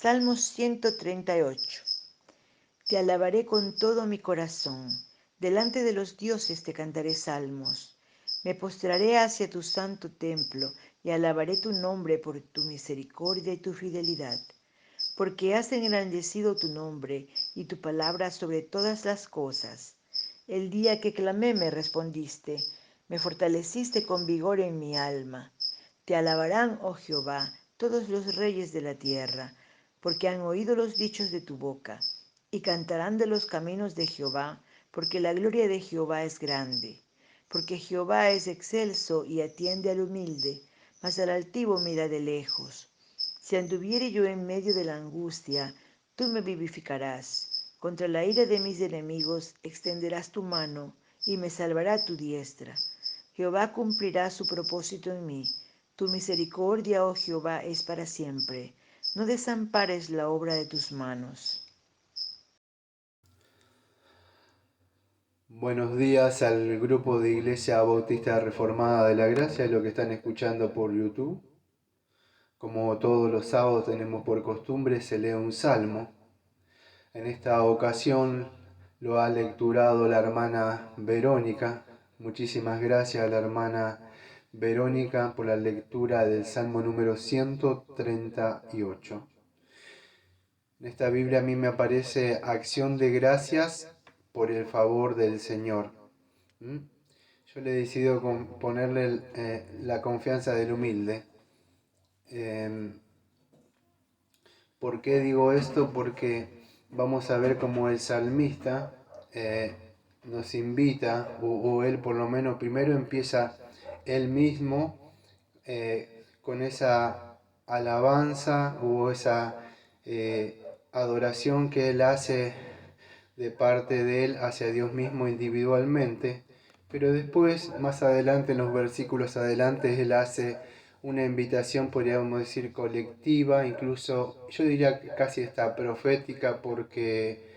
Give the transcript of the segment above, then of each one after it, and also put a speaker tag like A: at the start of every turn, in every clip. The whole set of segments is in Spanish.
A: Salmos 138. Te alabaré con todo mi corazón. Delante de los dioses te cantaré salmos. Me postraré hacia tu santo templo y alabaré tu nombre por tu misericordia y tu fidelidad. Porque has engrandecido tu nombre y tu palabra sobre todas las cosas. El día que clamé me respondiste, me fortaleciste con vigor en mi alma. Te alabarán, oh Jehová, todos los reyes de la tierra, porque han oído los dichos de tu boca, y cantarán de los caminos de Jehová, porque la gloria de Jehová es grande. Porque Jehová es excelso y atiende al humilde, mas al altivo mira de lejos. Si anduviere yo en medio de la angustia, tú me vivificarás. Contra la ira de mis enemigos extenderás tu mano y me salvará tu diestra. Jehová cumplirá su propósito en mí. Tu misericordia, oh Jehová, es para siempre. No desampares la obra de tus manos.
B: Buenos días al grupo de Iglesia Bautista Reformada de la Gracia, lo que están escuchando por YouTube. Como todos los sábados tenemos por costumbre, se lee un salmo. En esta ocasión lo ha lecturado la hermana Verónica. Muchísimas gracias a la hermana Verónica por la lectura del salmo número 138. En esta Biblia a mí me aparece acción de gracias por el favor del Señor. Yo le he decidido ponerle la confianza del humilde. ¿Por qué digo esto? Porque vamos a ver cómo el salmista nos invita, o él por lo menos primero empieza él mismo con esa alabanza o esa adoración que él hace de parte de él hacia Dios mismo individualmente, pero después, más adelante, en los versículos adelante, él hace una invitación, podríamos decir, colectiva, incluso yo diría que casi está profética, porque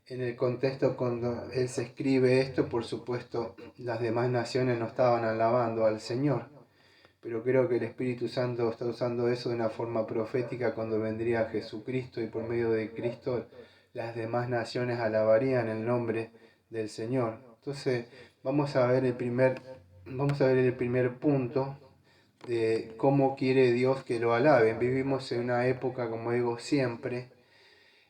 B: en el contexto cuando él se escribe esto, por supuesto, las demás naciones no estaban alabando al Señor, pero creo que el Espíritu Santo está usando eso de una forma profética cuando vendría Jesucristo, y por medio de Cristo las demás naciones alabarían el nombre del Señor. Entonces vamos a ver el primer punto de cómo quiere Dios que lo alaben. Vivimos en una época, como digo siempre,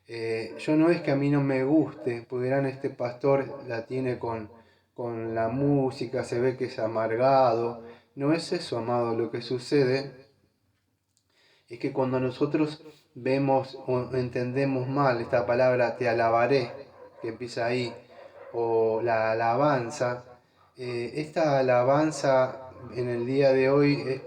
B: yo no es que a mí no me guste, porque dirán, este pastor la tiene con la música, se ve que es amargado. No es eso, amado. Lo que sucede es que cuando nosotros vemos o entendemos mal esta palabra te alabaré, que empieza ahí, o la alabanza, esta alabanza en el día de hoy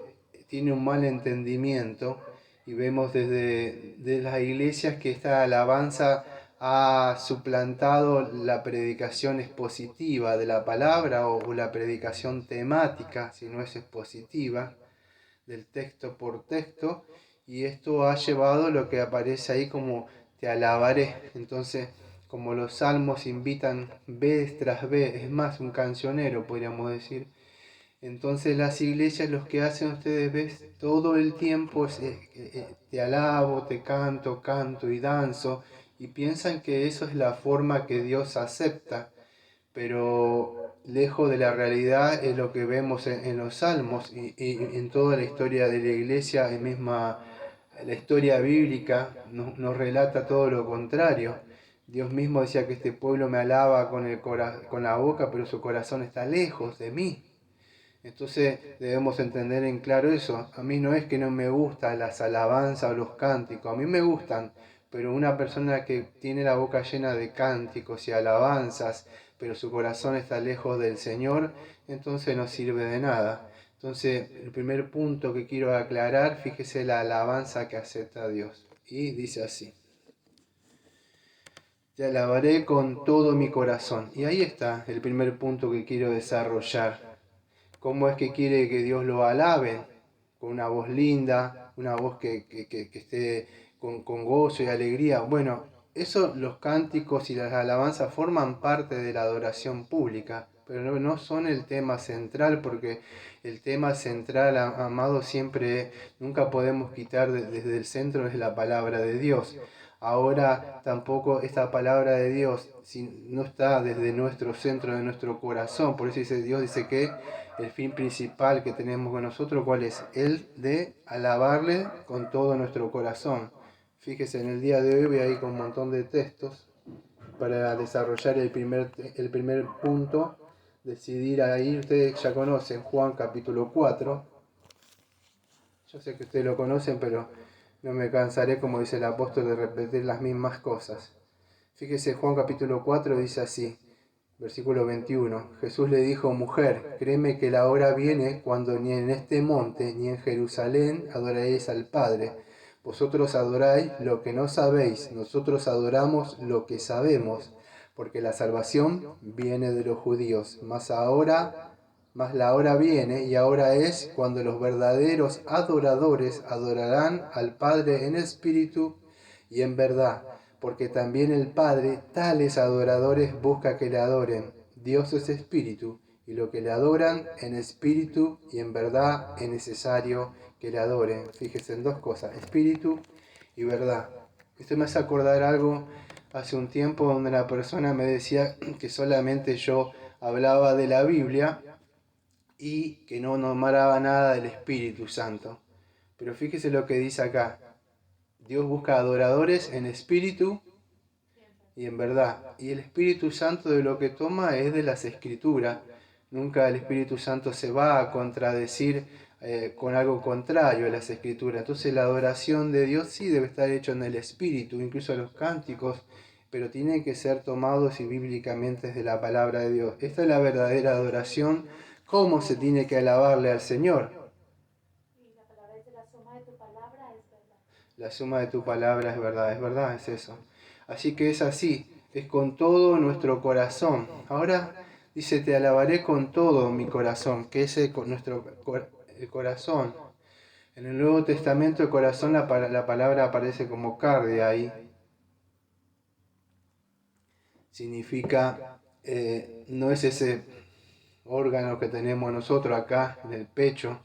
B: tiene un mal entendimiento, y vemos desde las iglesias que esta alabanza ha suplantado la predicación expositiva de la palabra, o la predicación temática, si no es expositiva, del texto por texto, y esto ha llevado lo que aparece ahí como te alabaré. Entonces, como los salmos invitan vez tras vez, es más, un cancionero podríamos decir, entonces las iglesias los que hacen, ustedes ves, todo el tiempo es, te alabo, te canto, canto y danzo, y piensan que eso es la forma que Dios acepta, pero lejos de la realidad es lo que vemos en los salmos y en toda la historia de la iglesia, y misma la historia bíblica nos relata todo lo contrario. Dios mismo decía que este pueblo me alaba con la boca, pero su corazón está lejos de mí. Entonces debemos entender en claro eso. A mí no es que no me gustan las alabanzas o los cánticos, a mí me gustan, pero una persona que tiene la boca llena de cánticos y alabanzas, pero su corazón está lejos del Señor, entonces no sirve de nada. Entonces, el primer punto que quiero aclarar, fíjese la alabanza que acepta Dios. Y dice así: te alabaré con todo mi corazón. Y ahí está el primer punto que quiero desarrollar. ¿Cómo es que quiere que Dios lo alabe? Con una voz linda, una voz que esté con gozo y alegría. Bueno, eso, los cánticos y las alabanzas forman parte de la adoración pública, pero no son el tema central, porque el tema central, amado, siempre, nunca podemos quitar desde el centro, es la palabra de Dios. Ahora tampoco esta palabra de Dios si no está desde nuestro centro, de nuestro corazón. Por eso Dios dice que el fin principal que tenemos con nosotros, ¿cuál es? El de alabarle con todo nuestro corazón. Fíjese, en el día de hoy voy a ir con un montón de textos para desarrollar el primer punto. Decidir ahí, ustedes ya conocen Juan capítulo 4. Yo sé que ustedes lo conocen, pero no me cansaré, como dice el apóstol, de repetir las mismas cosas. Fíjese, Juan capítulo 4 dice así, versículo 21. Jesús le dijo: mujer, créeme que la hora viene cuando ni en este monte ni en Jerusalén adoraréis al Padre. Vosotros adoráis lo que no sabéis, nosotros adoramos lo que sabemos, porque la salvación viene de los judíos. Mas la hora viene, y ahora es, cuando los verdaderos adoradores adorarán al Padre en espíritu y en verdad, porque también el Padre tales adoradores busca que le adoren. Dios es espíritu, y lo que le adoran en espíritu y en verdad es necesario que le adoren. Fíjese en dos cosas, espíritu y verdad. Esto me hace acordar algo hace un tiempo donde una persona me decía que solamente yo hablaba de la Biblia y que no nombraba nada del Espíritu Santo. Pero fíjese lo que dice acá. Dios busca adoradores en espíritu y en verdad. Y el Espíritu Santo de lo que toma es de las Escrituras. Nunca el Espíritu Santo se va a contradecir con algo contrario a las Escrituras. Entonces la adoración de Dios sí debe estar hecho en el Espíritu, incluso los cánticos, pero tienen que ser tomados y bíblicamente de la palabra de Dios. Esta es la verdadera adoración. ¿Cómo se tiene que alabarle al Señor?
C: Y la palabra dice, la suma de tu palabra es verdad.
B: La suma de tu palabra es verdad, es eso. Así que es así, es con todo nuestro corazón. Ahora dice, te alabaré con todo mi corazón, que es el corazón. En el Nuevo Testamento el corazón, la palabra aparece como cardia ahí. Significa, no es ese órgano que tenemos nosotros acá en el pecho,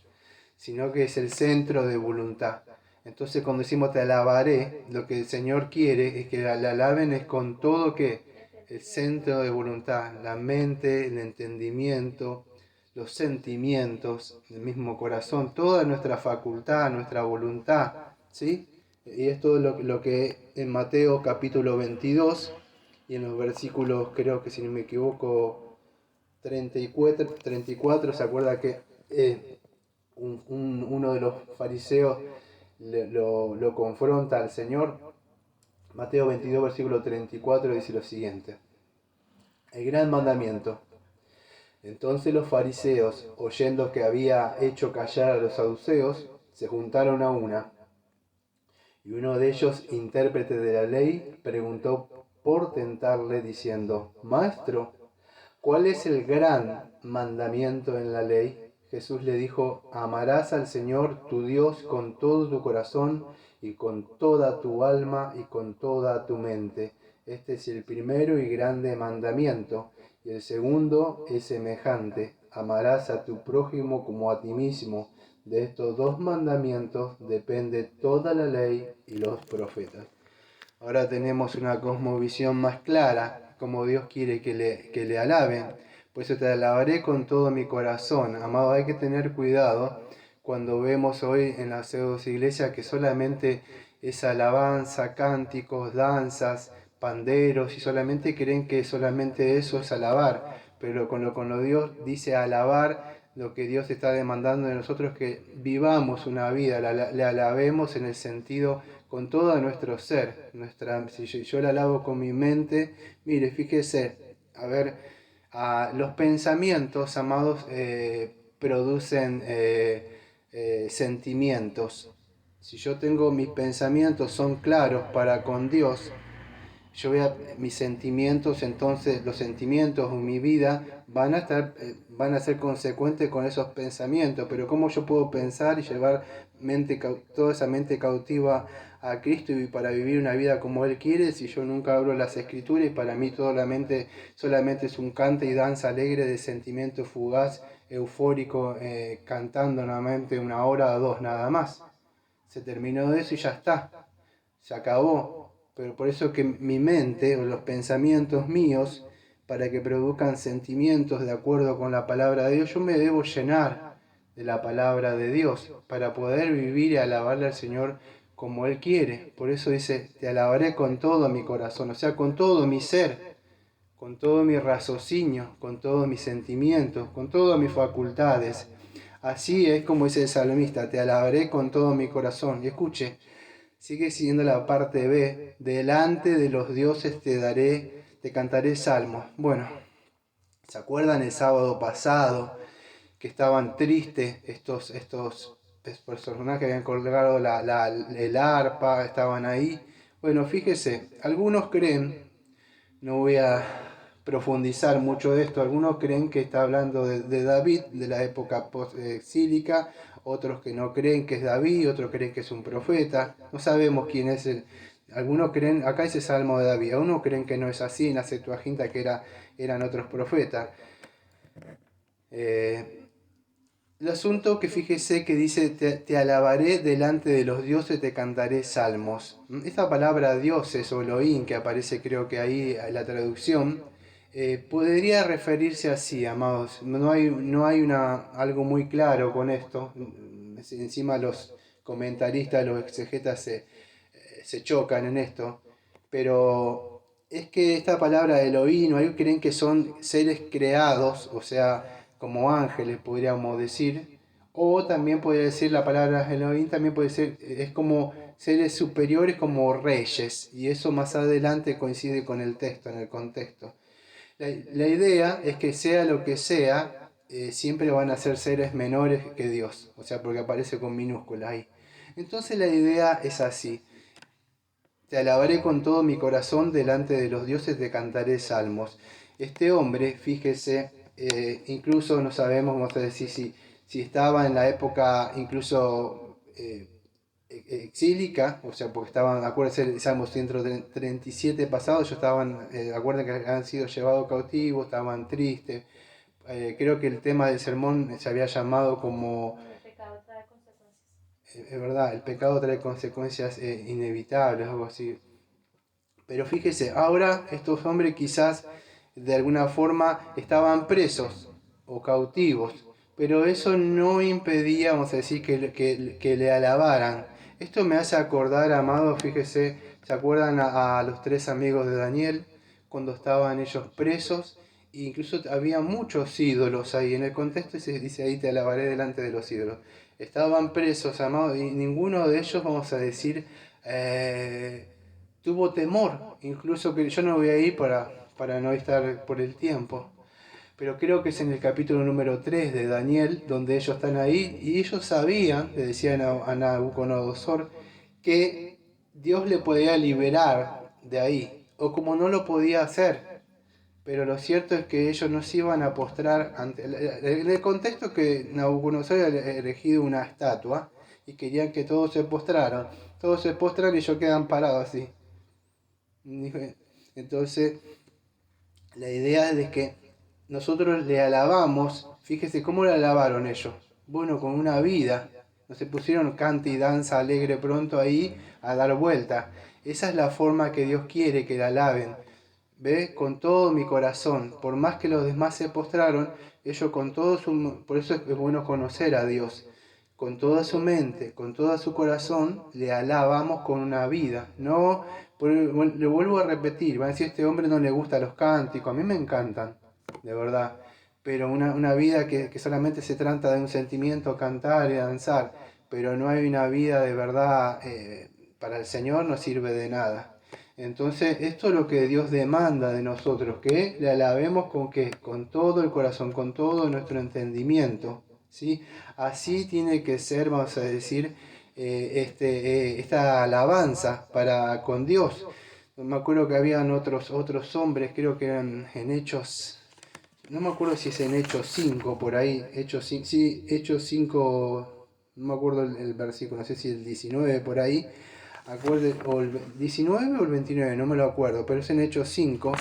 B: sino que es el centro de voluntad. Entonces cuando decimos te alabaré, lo que el Señor quiere es que la alaben es con todo que el centro de voluntad, la mente, el entendimiento, los sentimientos, el mismo corazón, toda nuestra facultad, nuestra voluntad, ¿sí? Y esto es lo que en Mateo capítulo 22 y en los versículos, creo que si no me equivoco, 34 se acuerda que uno de los fariseos lo confronta al Señor. Mateo 22, versículo 34 dice lo siguiente: el gran mandamiento. Entonces los fariseos, oyendo que había hecho callar a los saduceos, se juntaron a una. Y uno de ellos, intérprete de la ley, preguntó por tentarle, diciendo: Maestro, ¿cuál es el gran mandamiento en la ley? Jesús le dijo: amarás al Señor tu Dios con todo tu corazón y con toda tu alma y con toda tu mente. Este es el primero y grande mandamiento. Y el segundo es semejante: amarás a tu prójimo como a ti mismo. De estos dos mandamientos depende toda la ley y los profetas. Ahora tenemos una cosmovisión más clara, como Dios quiere que le alaben. Por eso te alabaré con todo mi corazón. Amado, hay que tener cuidado cuando vemos hoy en las pseudos iglesias que solamente es alabanza, cánticos, danzas, panderos, y solamente creen que solamente eso es alabar. Pero con lo Dios dice alabar, lo que Dios está demandando de nosotros es que vivamos una vida, le alabemos en el sentido con todo nuestro ser. Si yo la alabo con mi mente, mire, fíjese, a ver, los pensamientos, amados, producen sentimientos. Si yo tengo mis pensamientos son claros para con Dios, yo veo mis sentimientos, entonces los sentimientos en mi vida van a ser consecuentes con esos pensamientos. Pero ¿cómo yo puedo pensar y llevar toda esa mente cautiva a Cristo y para vivir una vida como Él quiere, si yo nunca abro las Escrituras y para mí solamente es un cante y danza alegre de sentimiento fugaz, eufórico, cantando nuevamente 1 hora o 2 nada más? Se terminó de eso y ya está, se acabó. Pero por eso que mi mente o los pensamientos míos, para que produzcan sentimientos de acuerdo con la palabra de Dios, yo me debo llenar de la palabra de Dios para poder vivir y alabarle al Señor como Él quiere. Por eso dice, te alabaré con todo mi corazón, o sea, con todo mi ser, con todo mi raciocinio, con todos mis sentimientos, con todas mis facultades. Así es como dice el salmista, te alabaré con todo mi corazón. Y escuche, sigue siguiendo la parte B, delante de los dioses te cantaré salmos. Bueno, ¿se acuerdan el sábado pasado que estaban tristes estos personajes que habían colgado el arpa, estaban ahí? Bueno, fíjese, algunos creen, no voy a profundizar mucho de esto, algunos creen que está hablando de David, de la época post-exílica, otros que no creen que es David, otros creen que es un profeta, no sabemos quién es él. Algunos creen, acá dice Salmo de David, algunos creen que no es así, en la Septuaginta que eran otros profetas. El asunto que fíjese que dice, te alabaré delante de los dioses, te cantaré salmos. Esta palabra dioses o Elohim, que aparece creo que ahí en la traducción, podría referirse así, amados. No hay algo muy claro con esto. Encima los comentaristas, los exegetas se chocan en esto. Pero es que esta palabra Elohim, ahí creen que son seres creados, o sea, como ángeles, podríamos decir, o también podría decir la palabra Elohim, también puede ser, es como seres superiores como reyes, y eso más adelante coincide con el texto, en el contexto. La idea es que sea lo que sea, siempre van a ser seres menores que Dios, o sea, porque aparece con minúsculas ahí. Entonces la idea es así. Te alabaré con todo mi corazón, delante de los dioses te cantaré salmos. Este hombre, fíjese, incluso no sabemos, vamos a decir, si estaba en la época incluso exílica, o sea, porque estaban, acuérdense, el Salmo 137 pasado, ellos estaban, acuerden que han sido llevados cautivos, estaban tristes. Creo que el tema del sermón se había llamado como
C: El pecado trae consecuencias.
B: es verdad, el pecado trae consecuencias inevitables, algo así. Pero fíjese, ahora estos hombres quizás de alguna forma estaban presos o cautivos, pero eso no impedía, vamos a decir, que le alabaran. Esto me hace acordar, amado, fíjese, ¿se acuerdan a los 3 amigos de Daniel cuando estaban ellos presos? E incluso había muchos ídolos ahí. En el contexto dice ahí, te alabaré delante de los ídolos. Estaban presos, amados, y ninguno de ellos, vamos a decir, tuvo temor. Incluso que yo no voy a ir para no estar por el tiempo. Pero creo que es en el capítulo número 3 de Daniel, donde ellos están ahí, y ellos sabían, le decían a Nabucodonosor, que Dios le podía liberar de ahí, o como no lo podía hacer. Pero lo cierto es que ellos no se iban a postrar ante... En el contexto que Nabucodonosor había elegido una estatua y querían que todos se postraran. Todos se postran y ellos quedan parados así. Entonces, la idea es de que nosotros le alabamos. Fíjese cómo le alabaron ellos. Bueno, con una vida. No se pusieron cante y danza alegre pronto ahí a dar vuelta. Esa es la forma que Dios quiere que la alaben. ¿Ve? Con todo mi corazón. Por más que los demás se postraron, ellos con todo su... Por eso es bueno conocer a Dios. Con toda su mente, con todo su corazón, le alabamos con una vida. No, le vuelvo a repetir, van a decir, este hombre no le gustan los cánticos, a mí me encantan, de verdad. Pero una vida que solamente se trata de un sentimiento, cantar y danzar, pero no hay una vida de verdad para el Señor, no sirve de nada. Entonces, esto es lo que Dios demanda de nosotros, que le alabemos con qué, con todo el corazón, con todo nuestro entendimiento, ¿sí? Así tiene que ser, vamos a decir, esta alabanza para con Dios. Me acuerdo que habían otros hombres, creo que eran en Hechos, no me acuerdo si es en Hechos 5 por ahí, Hechos 5, no me acuerdo el versículo, no sé si el 19 por ahí. o el 19 o el 29, no me lo acuerdo, pero es en Hechos 5,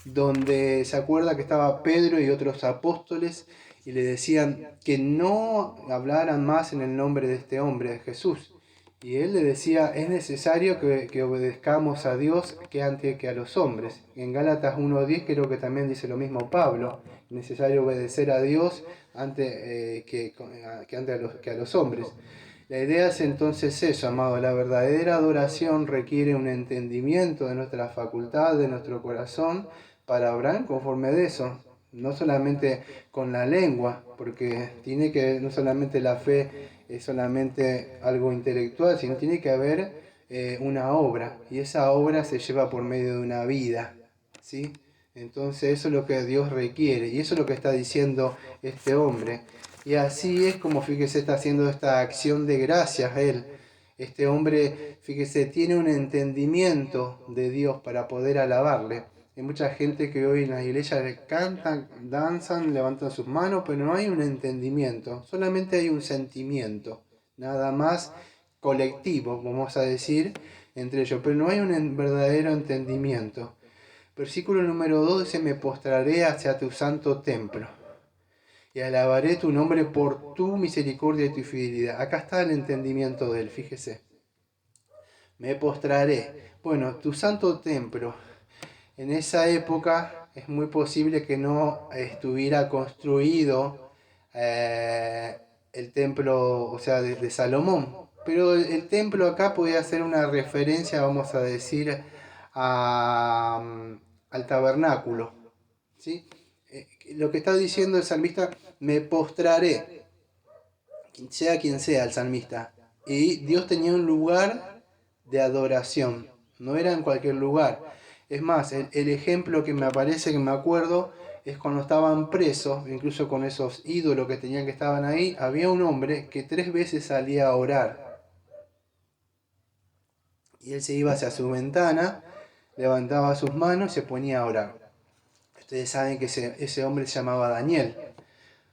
B: donde se acuerda que estaba Pedro y otros apóstoles y le decían que no hablaran más en el nombre de este hombre, de Jesús. Y él le decía, es necesario que obedezcamos a Dios que antes que a los hombres. En Gálatas 1:10 creo que también dice lo mismo Pablo, es necesario obedecer a Dios antes, que a los hombres. La idea es entonces eso, amado, la verdadera adoración requiere un entendimiento de nuestra facultad, de nuestro corazón, para obrar conforme de eso, no solamente con la lengua, porque tiene que, no solamente la fe es solamente algo intelectual, sino tiene que haber una obra, y esa obra se lleva por medio de una vida, ¿sí? Entonces eso es lo que Dios requiere, y eso es lo que está diciendo este hombre. Y así es como, fíjese, está haciendo esta acción de gracias él. Este hombre, fíjese, tiene un entendimiento de Dios para poder alabarle. Hay mucha gente que hoy en las iglesias cantan, danzan, levantan sus manos, pero no hay un entendimiento, solamente hay un sentimiento, nada más colectivo, vamos a decir, entre ellos, pero no hay un verdadero entendimiento. Versículo número 2 dice, me postraré hacia tu santo templo y alabaré tu nombre por tu misericordia y tu fidelidad. Acá está el entendimiento de él, fíjese. Me postraré. Bueno, tu santo templo. En esa época es muy posible que no estuviera construido el templo, o sea, de Salomón. Pero el templo acá podía ser una referencia, vamos a decir, al tabernáculo, ¿sí? Lo que está diciendo el salmista, me postraré, sea quien sea el salmista. Y Dios tenía un lugar de adoración, no era en cualquier lugar. Es más, el ejemplo que me aparece, que me acuerdo, es cuando estaban presos, incluso con esos ídolos que tenían que estaban ahí, había un hombre que 3 veces salía a orar. Y él se iba hacia su ventana, levantaba sus manos y se ponía a orar. Ustedes saben que ese hombre se llamaba Daniel.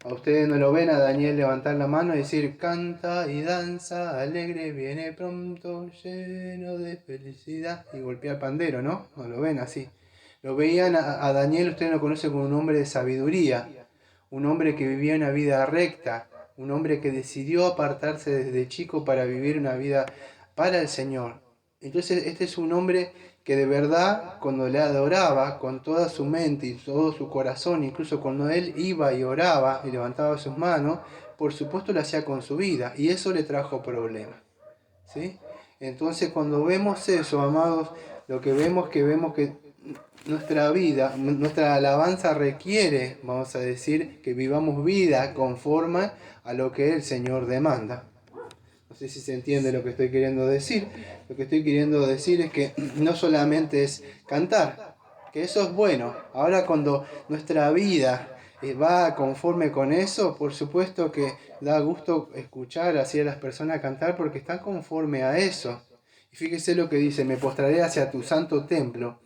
B: A ustedes no lo ven a Daniel levantar la mano y decir, canta y danza, alegre, viene pronto, lleno de felicidad, y golpear pandero, ¿no? No lo ven así. Lo veían a Daniel, ustedes lo conocen como un hombre de sabiduría, un hombre que vivía una vida recta, un hombre que decidió apartarse desde chico para vivir una vida para el Señor. Entonces este es un hombre que de verdad cuando le adoraba con toda su mente y todo su corazón, incluso cuando él iba y oraba y levantaba sus manos, por supuesto lo hacía con su vida y eso le trajo problemas, ¿sí? Entonces cuando vemos eso, amados, lo que vemos que nuestra vida, nuestra alabanza requiere, vamos a decir, que vivamos vida conforme a lo que el Señor demanda. No sé si se entiende lo que estoy queriendo decir. Lo que estoy queriendo decir es que no solamente es cantar, que eso es bueno. Ahora cuando nuestra vida va conforme con eso, por supuesto que da gusto escuchar así a las personas cantar porque están conforme a eso. Y fíjese lo que dice, me postraré hacia tu santo templo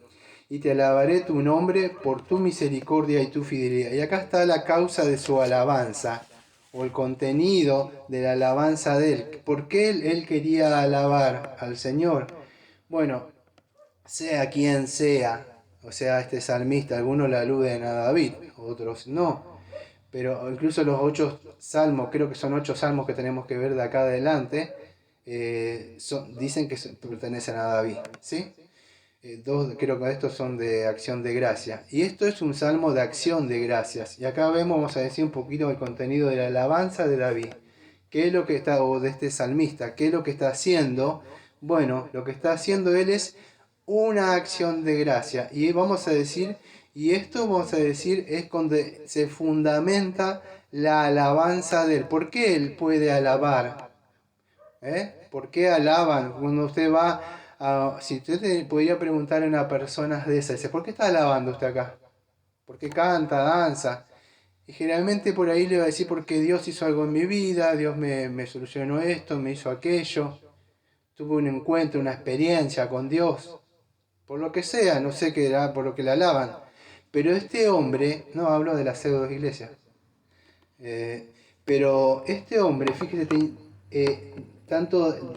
B: y te alabaré tu nombre por tu misericordia y tu fidelidad. Y acá está la causa de su alabanza, o el contenido de la alabanza de él. ¿Por qué él quería alabar al Señor? Bueno, sea quien sea, o sea, este salmista, algunos le aluden a David, otros no. Pero incluso los 8 salmos, creo que son 8 salmos que tenemos que ver de acá adelante, dicen que pertenecen a David, ¿sí? 2 creo que estos son de acción de gracia. Y esto es un salmo de acción de gracias. Y acá vamos a decir un poquito el contenido de la alabanza de David. ¿Qué es lo que está, o de este salmista? ¿Qué es lo que está haciendo? Bueno, lo que está haciendo él es una acción de gracia. Y vamos a decir, y esto vamos a decir es donde se fundamenta la alabanza de él. ¿Por qué él puede alabar? ¿Por qué alaban? Cuando usted va si usted podría preguntarle a una persona de esas, dice, ¿por qué está alabando usted acá? ¿Por qué canta, danza? Y generalmente por ahí le va a decir, porque Dios hizo algo en mi vida, Dios me solucionó esto, me hizo aquello, tuve un encuentro, una experiencia con Dios, por lo que sea, no sé qué era, por lo que le alaban. Pero este hombre, no hablo de las pseudo iglesias, pero este hombre, fíjese, tanto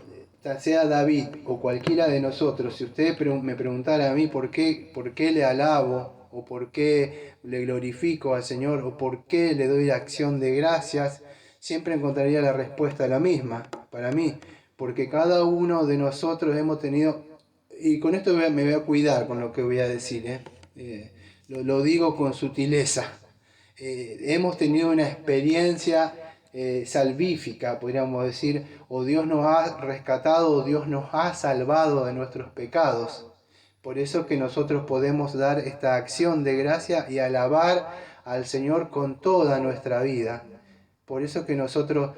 B: sea David o cualquiera de nosotros, si usted me preguntara a mí por qué le alabo, o por qué le glorifico al Señor, o por qué le doy la acción de gracias, siempre encontraría la respuesta la misma para mí, porque cada uno de nosotros hemos tenido, y con esto me voy a cuidar con lo que voy a decir, lo digo con sutileza, hemos tenido una experiencia salvífica, podríamos decir, o Dios nos ha rescatado, o Dios nos ha salvado de nuestros pecados. Por eso que nosotros podemos dar esta acción de gracia y alabar al Señor con toda nuestra vida. Por eso que nosotros,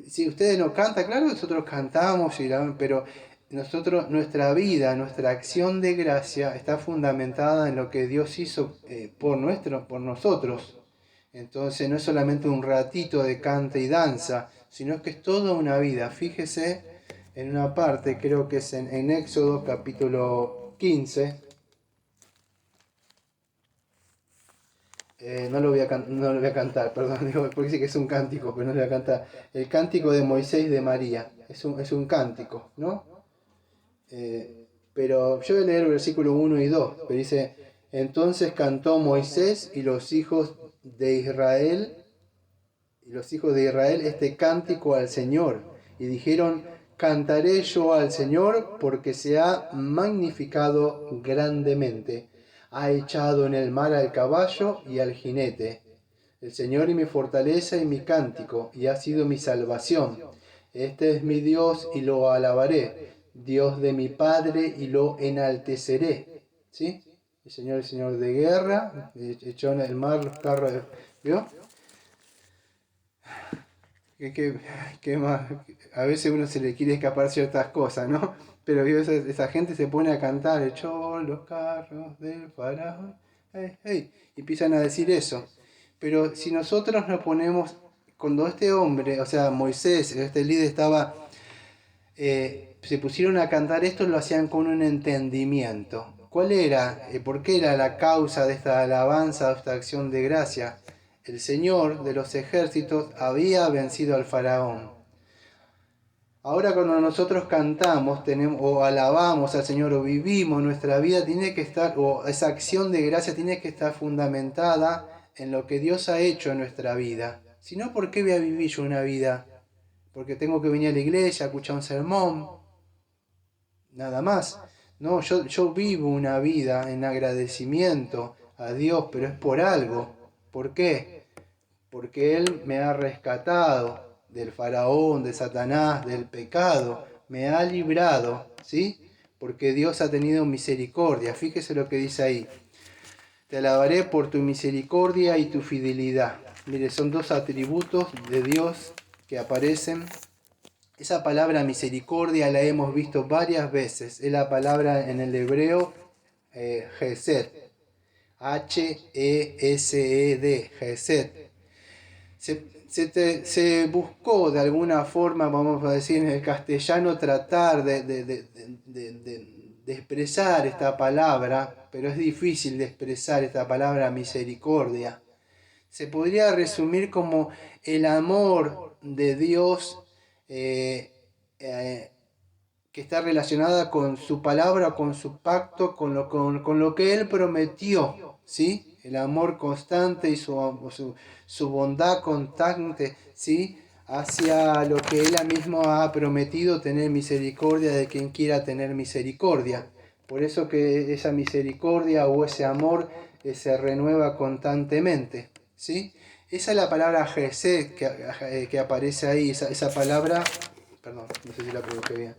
B: si ustedes no cantan, claro, nosotros cantamos, pero nuestra vida, nuestra acción de gracia está fundamentada en lo que Dios hizo por nosotros. Entonces no es solamente un ratito de cante y danza, sino que es toda una vida. Fíjese en una parte, creo que es en Éxodo capítulo 15. No lo voy a cantar, perdón, digo, porque sí que es un cántico, pero no lo voy a cantar. El cántico de Moisés y de María, es un cántico, ¿no? Pero yo voy a leer el versículo 1 y 2, pero dice: entonces cantó Moisés y los hijos de Israel este cántico al Señor, y dijeron: cantaré yo al Señor porque se ha magnificado grandemente, ha echado en el mar al caballo y al jinete. El Señor es mi fortaleza y mi cántico, y ha sido mi salvación. Este es mi Dios y lo alabaré, Dios de mi Padre y lo enalteceré. ¿Sí? El Señor de guerra, echó en el mar los carros. ¿Vio? ¿Qué más? A veces uno se le quiere escapar ciertas cosas, ¿no? Pero esa gente se pone a cantar: echó los carros del faraón, hey, hey, y empiezan a decir eso. Pero si nosotros nos ponemos, cuando este hombre, o sea, Moisés, este líder estaba, se pusieron a cantar esto, lo hacían con un entendimiento. ¿Cuál era? ¿Por qué era la causa de esta alabanza, de esta acción de gracia? El Señor de los ejércitos había vencido al faraón. Ahora cuando nosotros cantamos o alabamos al Señor o vivimos nuestra vida, tiene que estar, o esa acción de gracia tiene que estar fundamentada en lo que Dios ha hecho en nuestra vida. Si no, ¿por qué voy a vivir yo una vida? Porque tengo que venir a la iglesia, a escuchar un sermón, nada más. No, yo vivo una vida en agradecimiento a Dios, pero es por algo. ¿Por qué? Porque Él me ha rescatado del faraón, de Satanás, del pecado, me ha librado, ¿sí? Porque Dios ha tenido misericordia. Fíjese lo que dice ahí: te alabaré por tu misericordia y tu fidelidad. Mire, son dos atributos de Dios que aparecen. Esa palabra misericordia la hemos visto varias veces. Es la palabra en el hebreo Hesed. H-E-S-E-D, Hesed. Se buscó de alguna forma, vamos a decir en el castellano, tratar de expresar esta palabra, pero es difícil de expresar esta palabra misericordia. Se podría resumir como el amor de Dios que está relacionada con su palabra, con su pacto, con lo que Él prometió, ¿sí? El amor constante y su bondad constante, ¿sí? Hacia lo que Él mismo ha prometido, tener misericordia de quien quiera tener misericordia. Por eso que esa misericordia o ese amor se renueva constantemente, ¿sí? Esa es la palabra Hesed que aparece ahí, esa palabra, perdón, no sé si la pronuncio bien,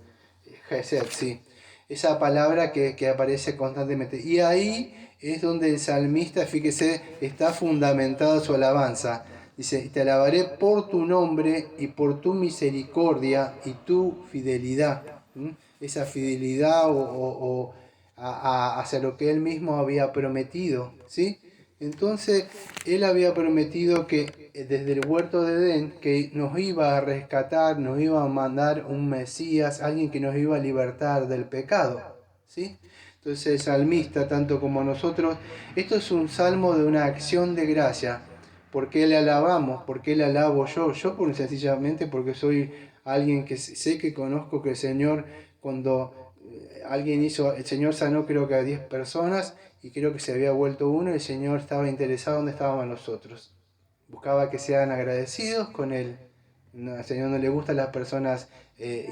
B: Hesed, sí, esa palabra que aparece constantemente. Y ahí es donde el salmista, fíjese, está fundamentada su alabanza. Dice: te alabaré por tu nombre y por tu misericordia y tu fidelidad. Esa fidelidad hacia lo que Él mismo había prometido, ¿sí? Entonces, Él había prometido que desde el huerto de Edén, que nos iba a rescatar, nos iba a mandar un Mesías, alguien que nos iba a libertar del pecado, ¿sí? Entonces el salmista, tanto como nosotros, esto es un salmo de una acción de gracia. ¿Por qué le alabamos? ¿Por qué le alabo yo? Yo sencillamente porque soy alguien que sé que conozco que el Señor, cuando alguien hizo, el Señor sanó creo que a 10 personas y creo que se había vuelto uno y el Señor estaba interesado donde estábamos nosotros. Buscaba que sean agradecidos con Él. No, al Señor no le gustan las personas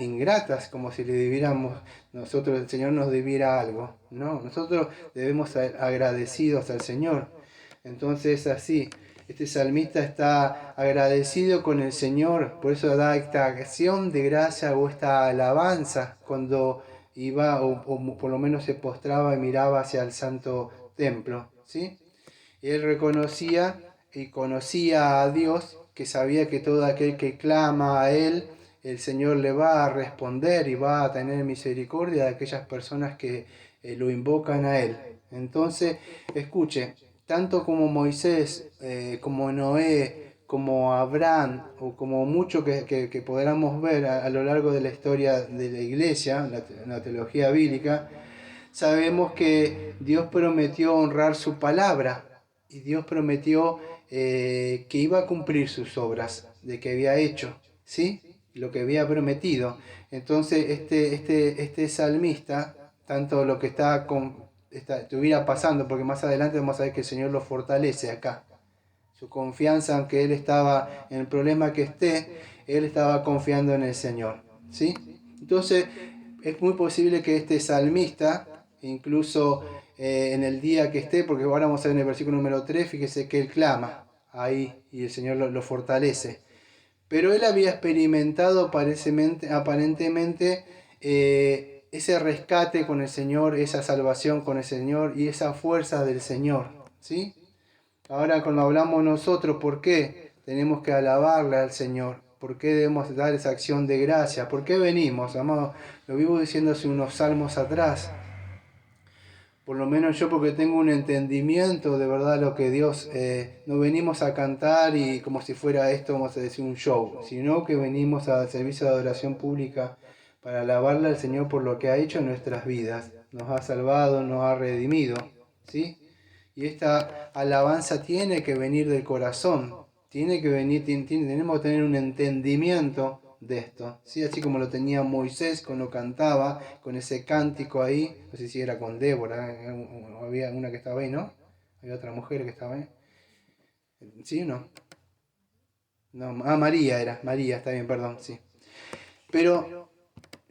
B: ingratas, como si le debiéramos, nosotros, el Señor nos debiera algo. No, nosotros debemos ser agradecidos al Señor. Entonces así, este salmista está agradecido con el Señor, por eso da esta acción de gracia o esta alabanza cuando iba o por lo menos se postraba y miraba hacia el santo templo, ¿sí? Y él reconocía y conocía a Dios, que sabía que todo aquel que clama a Él, el Señor le va a responder y va a tener misericordia de aquellas personas que lo invocan a Él. Entonces, escuche, tanto como Moisés, como Noé, como Abraham, o como mucho que podamos ver a lo largo de la historia de la iglesia, la teología bíblica, sabemos que Dios prometió honrar su palabra y Dios prometió que iba a cumplir sus obras de que había hecho, ¿sí? Lo que había prometido. Entonces este salmista, tanto lo que estuviera pasando, porque más adelante vamos a ver que el Señor lo fortalece acá. Su confianza, aunque él estaba en el problema que esté, él estaba confiando en el Señor, ¿sí? Entonces es muy posible que este salmista, incluso en el día que esté, porque ahora vamos a ver en el versículo número 3, fíjese que él clama ahí y el Señor lo fortalece. Pero él había experimentado aparentemente ese rescate con el Señor, esa salvación con el Señor y esa fuerza del Señor, ¿sí? Ahora cuando hablamos nosotros, ¿por qué tenemos que alabarle al Señor? ¿Por qué debemos dar esa acción de gracia? ¿Por qué venimos, amado? Lo vivo diciendo hace unos salmos atrás. Por lo menos yo, porque tengo un entendimiento de verdad lo que Dios, no venimos a cantar y como si fuera esto, vamos a decir, un show, sino que venimos al servicio de adoración pública para alabarle al Señor por lo que ha hecho en nuestras vidas. Nos ha salvado, nos ha redimido, ¿sí? Y esta alabanza tiene que venir del corazón, tiene que venir, tenemos que tener un entendimiento de esto, ¿sí? Así como lo tenía Moisés cuando cantaba, con ese cántico ahí, no sé si era con Débora, había una que estaba ahí, ¿no? Había otra mujer que estaba ahí, ¿sí o no? No, María era, María, está bien, perdón, sí. Pero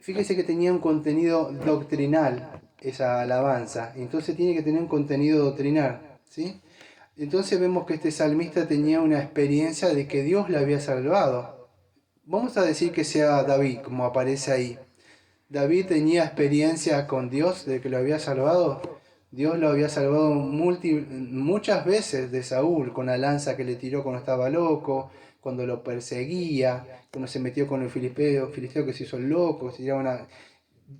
B: fíjese que tenía un contenido doctrinal esa alabanza, entonces tiene que tener un contenido doctrinal, ¿sí? Entonces vemos que este salmista tenía una experiencia de que Dios le había salvado. Vamos a decir que sea David, como aparece ahí. David tenía experiencia con Dios de que lo había salvado. Dios lo había salvado muchas veces de Saúl, con la lanza que le tiró cuando estaba loco, cuando lo perseguía, cuando se metió con el filisteo que se hizo loco,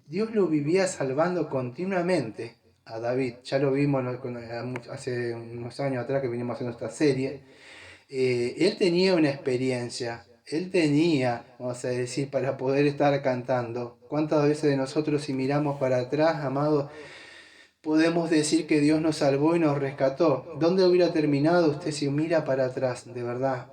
B: Dios lo vivía salvando continuamente a David. Ya lo vimos hace unos años atrás que vinimos haciendo esta serie. Él tenía una experiencia, él tenía, vamos a decir, para poder estar cantando. ¿Cuántas veces de nosotros si miramos para atrás, amados, podemos decir que Dios nos salvó y nos rescató? ¿Dónde hubiera terminado usted si mira para atrás, de verdad,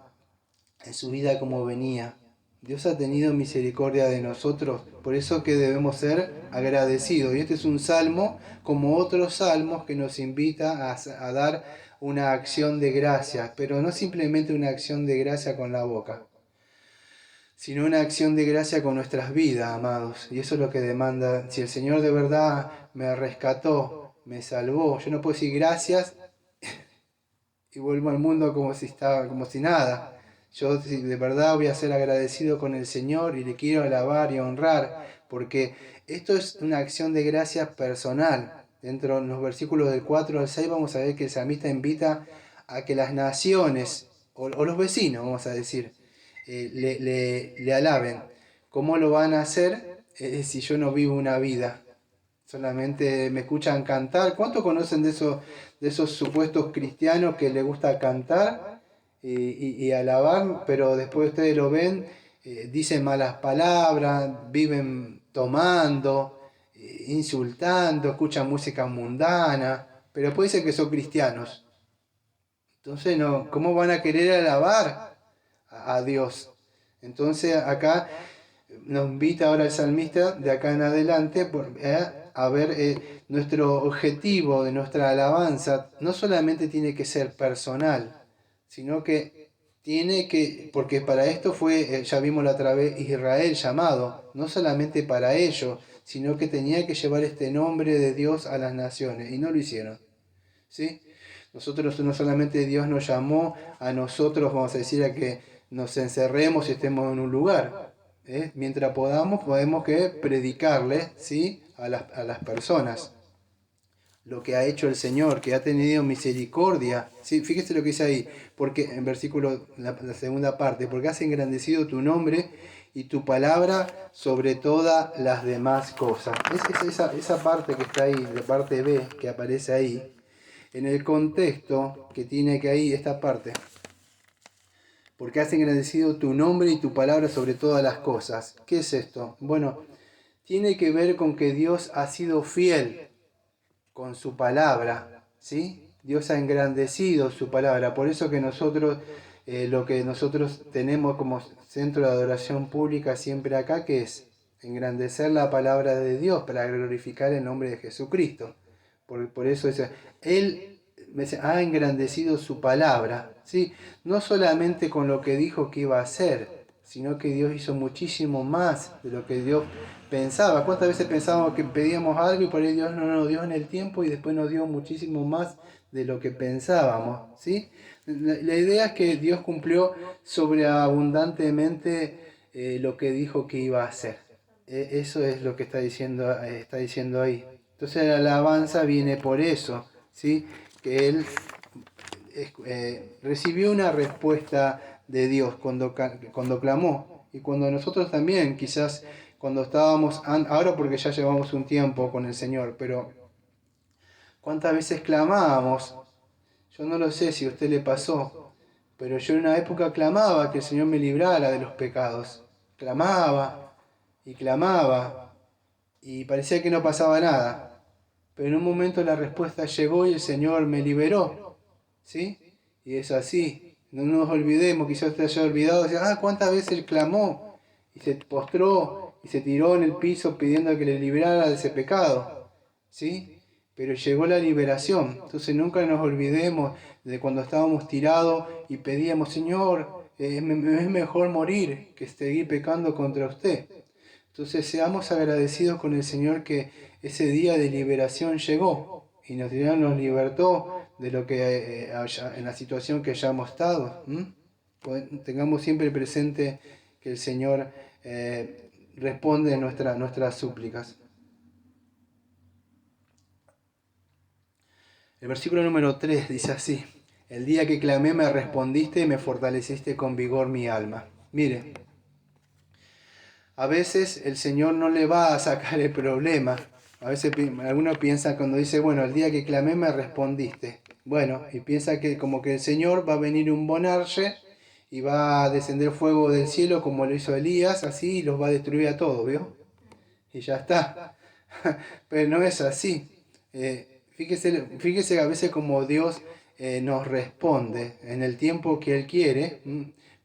B: en su vida como venía? Dios ha tenido misericordia de nosotros, por eso que debemos ser agradecidos. Y este es un salmo, como otros salmos, que nos invita a dar una acción de gracia, pero no simplemente una acción de gracia con la boca, sino una acción de gracia con nuestras vidas, amados. Y eso es lo que demanda. Si el Señor de verdad me rescató, me salvó, yo no puedo decir gracias y vuelvo al mundo como si nada. Yo de verdad voy a ser agradecido con el Señor y le quiero alabar y honrar, porque esto es una acción de gracia personal. Dentro de los versículos del 4 al 6 vamos a ver que el salmista invita a que las naciones, o los vecinos, vamos a decir, le alaben. ¿Cómo lo van a hacer si yo no vivo una vida? Solamente me escuchan cantar. ¿Cuántos conocen de esos supuestos cristianos que les gusta cantar y alabar, pero después ustedes lo ven, dicen malas palabras, viven tomando, insultando, escuchan música mundana, pero puede ser que son cristianos? Entonces, ¿cómo van a querer alabar a Dios? Entonces acá nos invita ahora el salmista de acá en adelante a ver nuestro objetivo de nuestra alabanza no solamente tiene que ser personal, sino que tiene que, porque para esto fue, ya vimos la otra vez, Israel llamado, no solamente para ello, sino que tenía que llevar este nombre de Dios a las naciones, y no lo hicieron. ¿Sí? Nosotros no solamente Dios nos llamó a nosotros, vamos a decir, a que nos encerremos y estemos en un lugar. Mientras podemos que predicarle, ¿sí? a las personas lo que ha hecho el Señor, que ha tenido misericordia. ¿Sí? Fíjese lo que dice ahí, porque en versículo, la segunda parte, porque has engrandecido tu nombre y tu palabra sobre todas las demás cosas. Esa parte que está ahí, la parte B que aparece ahí, en el contexto que tiene que ahí esta parte, porque has engrandecido tu nombre y tu palabra sobre todas las cosas. ¿Qué es esto? Bueno, tiene que ver con que Dios ha sido fiel con su palabra, ¿sí? Dios ha engrandecido su palabra, por eso que nosotros, lo que nosotros tenemos como centro de adoración pública siempre acá, que es engrandecer la palabra de Dios para glorificar el nombre de Jesucristo. Por eso Él ha engrandecido su palabra, ¿sí? No solamente con lo que dijo que iba a hacer, sino que Dios hizo muchísimo más de lo que Dios pensaba. ¿Cuántas veces pensábamos que pedíamos algo y por ahí Dios no nos dio en el tiempo y después nos dio muchísimo más de lo que pensábamos? ¿Sí? La idea es que Dios cumplió sobreabundantemente lo que dijo que iba a hacer. Eso es lo que está diciendo ahí. Entonces la alabanza viene por eso, ¿sí? Que Él recibió una respuesta de Dios cuando clamó. Y cuando nosotros también, quizás cuando estábamos, ahora porque ya llevamos un tiempo con el Señor, pero ¿cuántas veces clamábamos? Yo no lo sé si a usted le pasó, pero yo en una época clamaba que el Señor me librara de los pecados. Clamaba y clamaba y parecía que no pasaba nada. Pero en un momento la respuesta llegó y el Señor me liberó. ¿Sí? Y es así. No nos olvidemos, quizás usted haya olvidado, cuántas veces él clamó y se postró y se tiró en el piso pidiendo que le librara de ese pecado. ¿Sí? Pero llegó la liberación. Entonces nunca nos olvidemos de cuando estábamos tirados y pedíamos, Señor, es mejor morir que seguir pecando contra usted. Entonces seamos agradecidos con el Señor que ese día de liberación llegó y nos libertó de lo que en la situación que hayamos estado. Tengamos siempre presente que el Señor responde a nuestras súplicas. El versículo número 3 dice así: el día que clamé me respondiste y me fortaleciste con vigor mi alma. Mire, a veces el Señor no le va a sacar el problema. A veces algunos piensan cuando dice, bueno, el día que clamé me respondiste. Bueno, y piensa que como que el Señor va a venir un bonarche y va a descender fuego del cielo como lo hizo Elías, así, y los va a destruir a todos, ¿vio? Y ya está. Pero no es así. Fíjese a veces como Dios nos responde en el tiempo que Él quiere.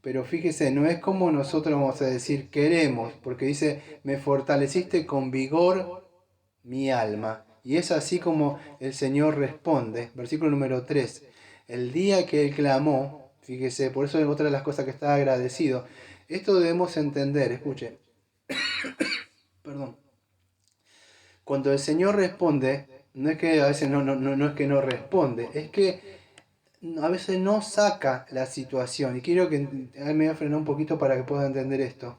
B: Pero fíjese, no es como nosotros vamos a decir queremos, porque dice, me fortaleciste con vigor mi alma. Y es así como el Señor responde. Versículo número 3. El día que Él clamó, fíjese, por eso es otra de las cosas que está agradecido. Esto debemos entender, escuche. Perdón. Cuando el Señor responde, no es que a veces no es que no responde, es que a veces no saca la situación. Y quiero que me voy a frenar un poquito para que pueda entender esto.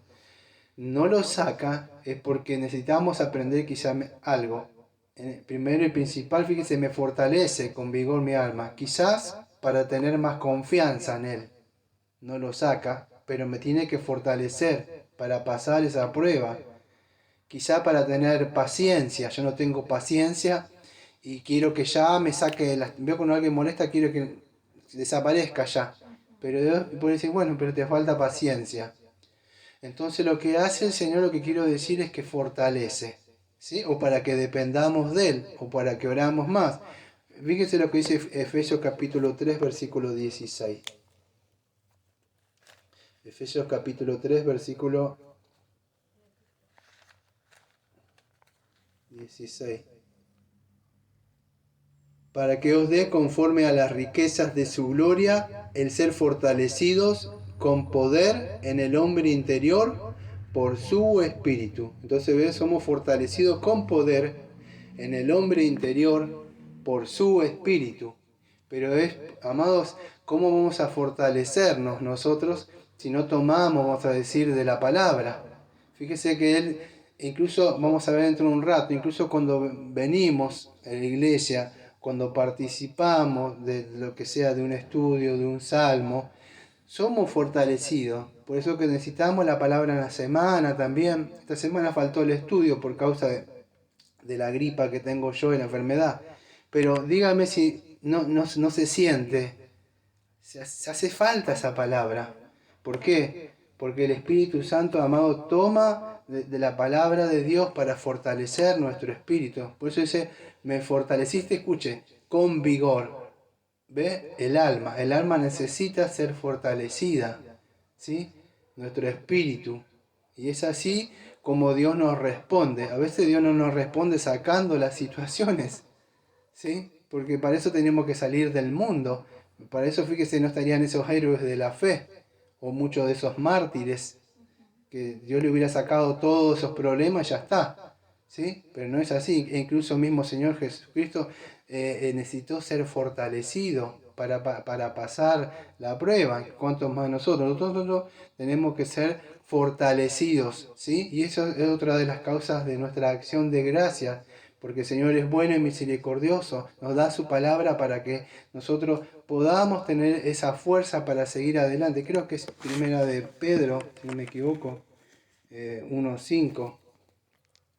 B: No lo saca es porque necesitamos aprender quizá algo. Primero y principal, fíjese, me fortalece con vigor mi alma. Quizás para tener más confianza en Él. No lo saca, pero me tiene que fortalecer para pasar esa prueba. Quizá para tener paciencia. Yo no tengo paciencia y quiero que ya me saque. Veo cuando alguien molesta, quiero que desaparezca ya. Pero Dios puede decir, bueno, pero te falta paciencia. Entonces lo que hace el Señor, lo que quiero decir es que fortalece, ¿sí? O para que dependamos de Él, o para que oramos más. Fíjese lo que dice Efesios capítulo 3, versículo 16. Efesios capítulo 3, versículo 16. Para que os dé conforme a las riquezas de su gloria el ser fortalecidos con poder en el hombre interior por su espíritu. Entonces, ¿ves? Somos fortalecidos con poder en el hombre interior por su espíritu. Pero es, amados, ¿cómo vamos a fortalecernos nosotros si no tomamos, vamos a decir, de la palabra? Fíjese que él, incluso, vamos a ver dentro de un rato, incluso cuando venimos a la iglesia, cuando participamos de lo que sea, de un estudio, de un salmo, somos fortalecidos. Por eso que necesitamos la palabra en la semana también. Esta semana faltó el estudio por causa de la gripa que tengo yo y la enfermedad. Pero dígame si no se siente. Se hace falta esa palabra. ¿Por qué? Porque el Espíritu Santo, amado, toma de la palabra de Dios para fortalecer nuestro espíritu. Por eso dice, me fortaleciste, escuche, con vigor. ¿Ve? El alma necesita ser fortalecida, ¿sí? Nuestro espíritu. Y es así como Dios nos responde. A veces Dios no nos responde sacando las situaciones, ¿sí? Porque para eso tenemos que salir del mundo. Para eso, fíjese, no estarían esos héroes de la fe, o muchos de esos mártires, que Dios le hubiera sacado todos esos problemas y ya está, ¿sí? Pero no es así. E incluso mismo Señor Jesucristo necesitó ser fortalecido para pasar la prueba. ¿Cuántos más nosotros? Nosotros tenemos que ser fortalecidos, ¿sí? Y eso es otra de las causas de nuestra acción de gracias, porque el Señor es bueno y misericordioso, nos da su palabra para que nosotros podamos tener esa fuerza para seguir adelante. Creo que es primera de Pedro, si no me equivoco, 1:5.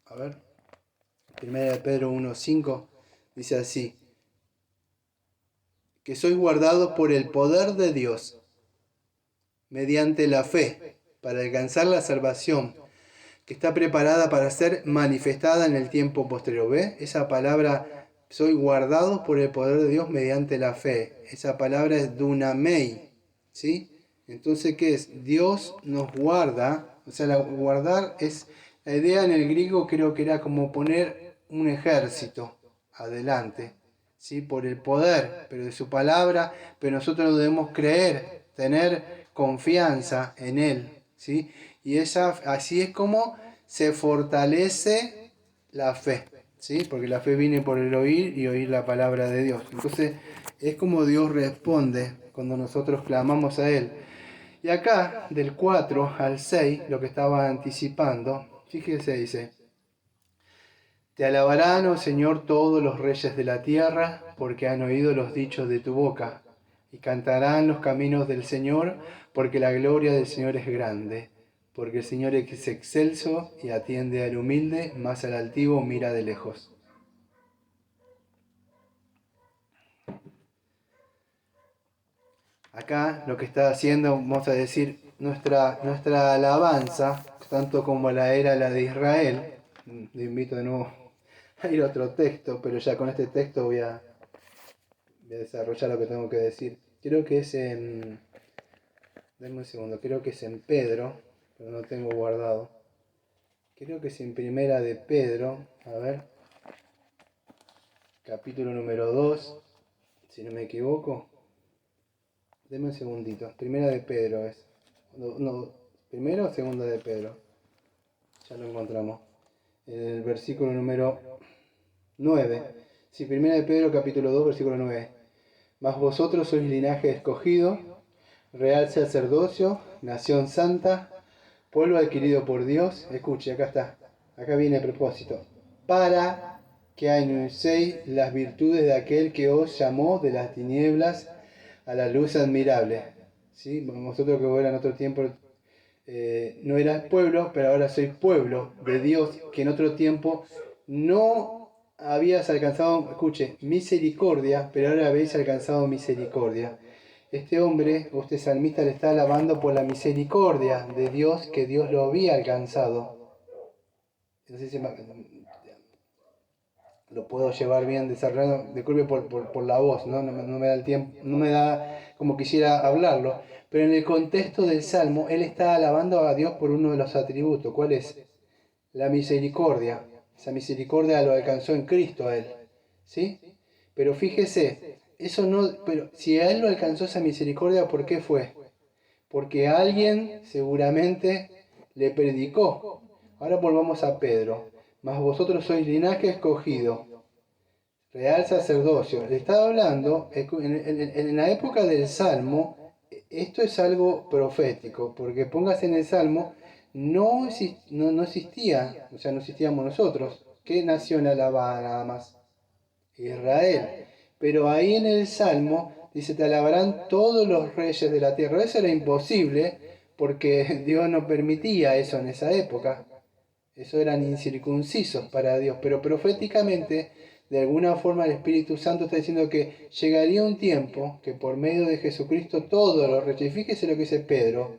B: A ver, primera de Pedro 1:5 dice así: que sois guardados por el poder de Dios, mediante la fe, para alcanzar la salvación, que está preparada para ser manifestada en el tiempo posterior. ¿Ve? Esa palabra, soy guardados por el poder de Dios mediante la fe. Esa palabra es dunamei, ¿sí? Entonces, ¿qué es? Dios nos guarda, o sea, guardar es, la idea en el griego creo que era como poner un ejército adelante, ¿sí? Por el poder, pero de su palabra, pero nosotros debemos creer, tener confianza en Él, ¿sí? Y así es como se fortalece la fe, ¿sí? Porque la fe viene por el oír y oír la palabra de Dios. Entonces es como Dios responde cuando nosotros clamamos a Él. Y acá, del 4 al 6, lo que estaba anticipando, fíjese, dice: te alabarán, oh Señor, todos los reyes de la tierra, porque han oído los dichos de tu boca, y cantarán los caminos del Señor, porque la gloria del Señor es grande. Porque el Señor es excelso y atiende al humilde, mas al altivo mira de lejos. Acá lo que está haciendo, vamos a decir, nuestra alabanza, tanto como la era la de Israel. Le invito de nuevo a ir a otro texto, pero ya con este texto voy a desarrollar lo que tengo que decir. Creo que es en... Denme un segundo, creo que es en Pedro, pero no tengo guardado. Creo que es en primera de Pedro, a ver, capítulo número 2, si no me equivoco. Denme un segundito, primera de Pedro es. No, primero o segunda de Pedro. Ya lo encontramos. En el versículo número 9. Sí, primera de Pedro, capítulo 2, versículo 9. Mas vosotros sois linaje escogido, real sacerdocio, nación santa, pueblo adquirido por Dios. Escuche, acá está. Acá viene el propósito. Para que anunciéis las virtudes de aquel que os llamó de las tinieblas a la luz admirable. ¿Sí? Vosotros que en otro tiempo no eras pueblo, pero ahora sois pueblo de Dios, que en otro tiempo no habías alcanzado, escuche, misericordia, pero ahora habéis alcanzado misericordia. Este hombre, este salmista, le está alabando por la misericordia de Dios, que Dios lo había alcanzado. Entonces, lo puedo llevar bien desarrollado, disculpe por la voz, ¿no? No me da el tiempo, no me da como quisiera hablarlo, pero en el contexto del Salmo, él está alabando a Dios por uno de los atributos. ¿Cuál es? La misericordia. Esa misericordia lo alcanzó en Cristo a él, ¿sí? Pero fíjese, pero si a él lo alcanzó esa misericordia, ¿por qué fue? Porque alguien seguramente le predicó. Ahora volvamos a Pedro. Mas vosotros sois linaje escogido, real sacerdocio. Le estaba hablando, en la época del Salmo, esto es algo profético, porque póngase en el Salmo, no existía, o sea, no existíamos nosotros. ¿Qué nación alababa nada más? Israel. Pero ahí en el Salmo dice, te alabarán todos los reyes de la tierra. Eso era imposible porque Dios no permitía eso en esa época. Eso eran incircuncisos para Dios. Pero proféticamente, de alguna forma el Espíritu Santo está diciendo que llegaría un tiempo que por medio de Jesucristo todos los reyes, fíjese lo que dice Pedro,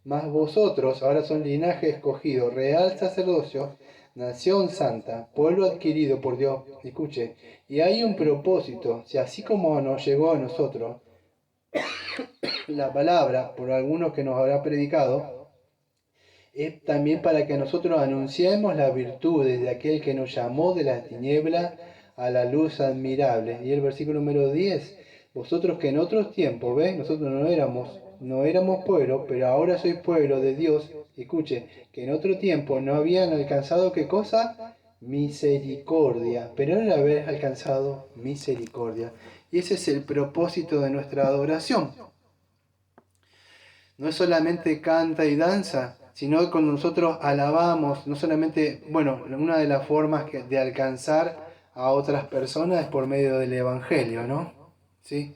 B: mas vosotros ahora son linaje escogido, real sacerdocio, nación santa, pueblo adquirido por Dios. Escuche, y hay un propósito, si así como nos llegó a nosotros la palabra por algunos que nos habrá predicado, es también para que nosotros anunciemos las virtudes de aquel que nos llamó de la tiniebla a la luz admirable. Y el versículo número 10, vosotros que en otros tiempos, ¿ves? Nosotros no éramos pueblo, pero ahora sois pueblo de Dios. Escuche, que en otro tiempo no habían alcanzado, ¿qué cosa? Misericordia, pero ahora haber alcanzado misericordia. Y ese es el propósito de nuestra adoración. No es solamente canta y danza, sino que cuando nosotros alabamos, no solamente, bueno, una de las formas de alcanzar a otras personas es por medio del Evangelio, ¿no? ¿Sí?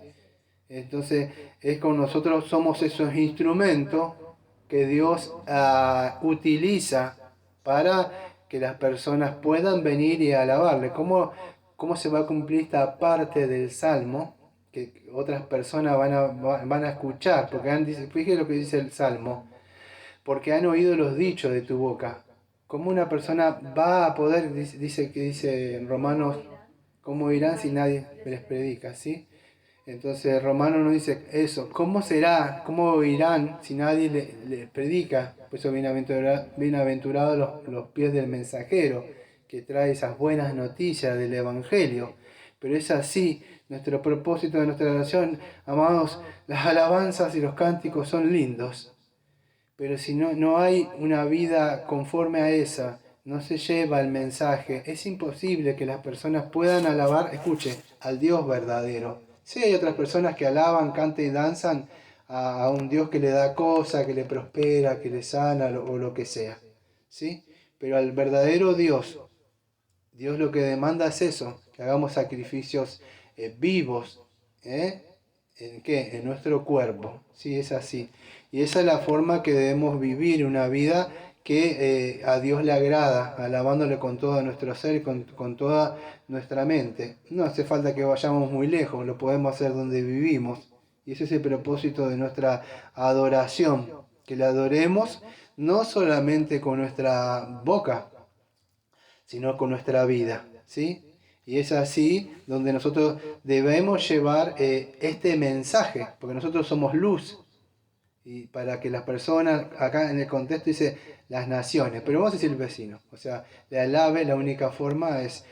B: Entonces, es con nosotros somos esos instrumentos que Dios utiliza para que las personas puedan venir y alabarle. ¿Cómo se va a cumplir esta parte del Salmo? Que otras personas van a escuchar, porque fíjense lo que dice el Salmo, porque han oído los dichos de tu boca. ¿Cómo una persona va a poder, dice en Romanos, cómo irán si nadie les predica, ¿sí? Entonces Romano nos dice eso, ¿cómo será, cómo oirán si nadie les predica? Pues eso bienaventurados los pies del mensajero, que trae esas buenas noticias del Evangelio. Pero es así, nuestro propósito de nuestra oración, amados, las alabanzas y los cánticos son lindos, pero si no hay una vida conforme a esa, no se lleva el mensaje, es imposible que las personas puedan alabar, escuche, al Dios verdadero. Sí hay otras personas que alaban, cantan y danzan a un Dios que le da cosa, que le prospera, que le sana o lo que sea, ¿sí? Pero al verdadero Dios lo que demanda es eso, que hagamos sacrificios vivos, ¿eh? ¿En qué? En nuestro cuerpo, sí, es así. Y esa es la forma que debemos vivir una vida que a Dios le agrada, alabándole con todo nuestro ser y con toda nuestra mente. No hace falta que vayamos muy lejos, lo podemos hacer donde vivimos. Y ese es el propósito de nuestra adoración, que le adoremos no solamente con nuestra boca, sino con nuestra vida, ¿sí? Y es así donde nosotros debemos llevar este mensaje, porque nosotros somos luz, y para que las personas, acá en el contexto dice las naciones, pero vamos a decir el vecino, o sea, le alabe, la única forma es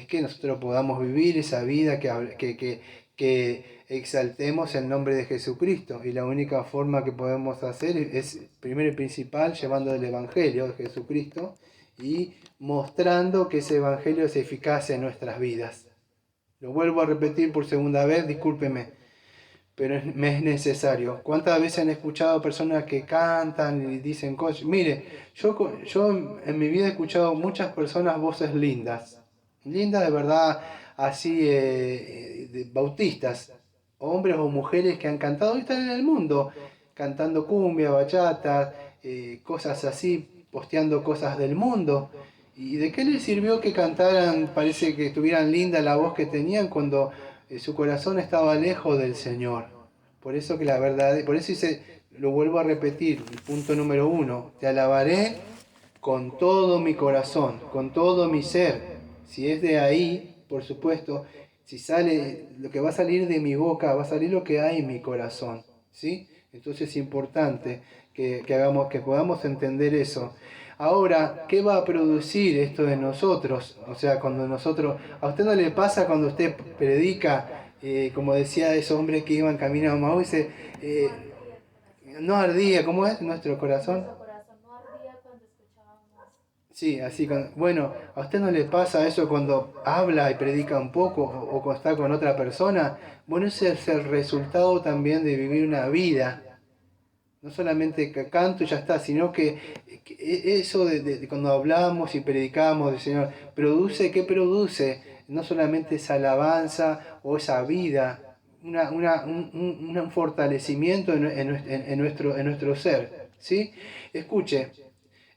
B: que nosotros podamos vivir esa vida, que exaltemos el nombre de Jesucristo, y la única forma que podemos hacer es, primero y principal, llevando el Evangelio de Jesucristo, y mostrando que ese Evangelio es eficaz en nuestras vidas. Lo vuelvo a repetir por segunda vez, discúlpeme, pero me es necesario. ¿Cuántas veces han escuchado personas que cantan y dicen cosas? Mire, yo en mi vida he escuchado muchas personas voces lindas, lindas de verdad, así bautistas, hombres o mujeres que han cantado y están en el mundo, cantando cumbia, bachata, cosas así, posteando cosas del mundo. ¿Y de qué les sirvió que cantaran, parece que estuvieran linda la voz que tenían cuando su corazón estaba lejos del Señor? Por eso que la verdad, por eso dice, lo vuelvo a repetir, el punto número 1, te alabaré con todo mi corazón, con todo mi ser. Si es de ahí, por supuesto, si sale lo que va a salir de mi boca, va a salir lo que hay en mi corazón, ¿sí? Entonces es importante que podamos entender eso. Ahora, ¿qué va a producir esto de nosotros? O sea, cuando nosotros, ¿a usted no le pasa cuando usted predica, como decía esos hombres que iban camino a Maús, dice, no ardía, ¿cómo es nuestro corazón?
C: Nuestro corazón no ardía cuando escuchábamos.
B: Sí, así, bueno, ¿a usted no le pasa eso cuando habla y predica un poco o cuando está con otra persona? Bueno, ese es el resultado también de vivir una vida. No solamente que canto y ya está, sino que eso de cuando hablamos y predicamos del Señor, ¿qué produce? No solamente esa alabanza o esa vida, un fortalecimiento en nuestro ser. ¿Sí? Escuche,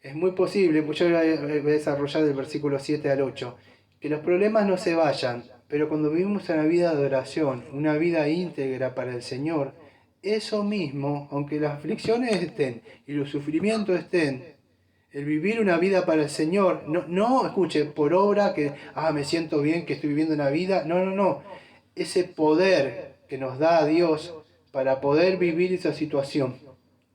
B: es muy posible, pues yo voy a desarrollar del versículo 7 al 8, que los problemas no se vayan, pero cuando vivimos una vida de oración, una vida íntegra para el Señor, eso mismo, aunque las aflicciones estén y los sufrimientos estén, el vivir una vida para el Señor, no escuche, por obra que, me siento bien que estoy viviendo una vida, no, ese poder que nos da a Dios para poder vivir esa situación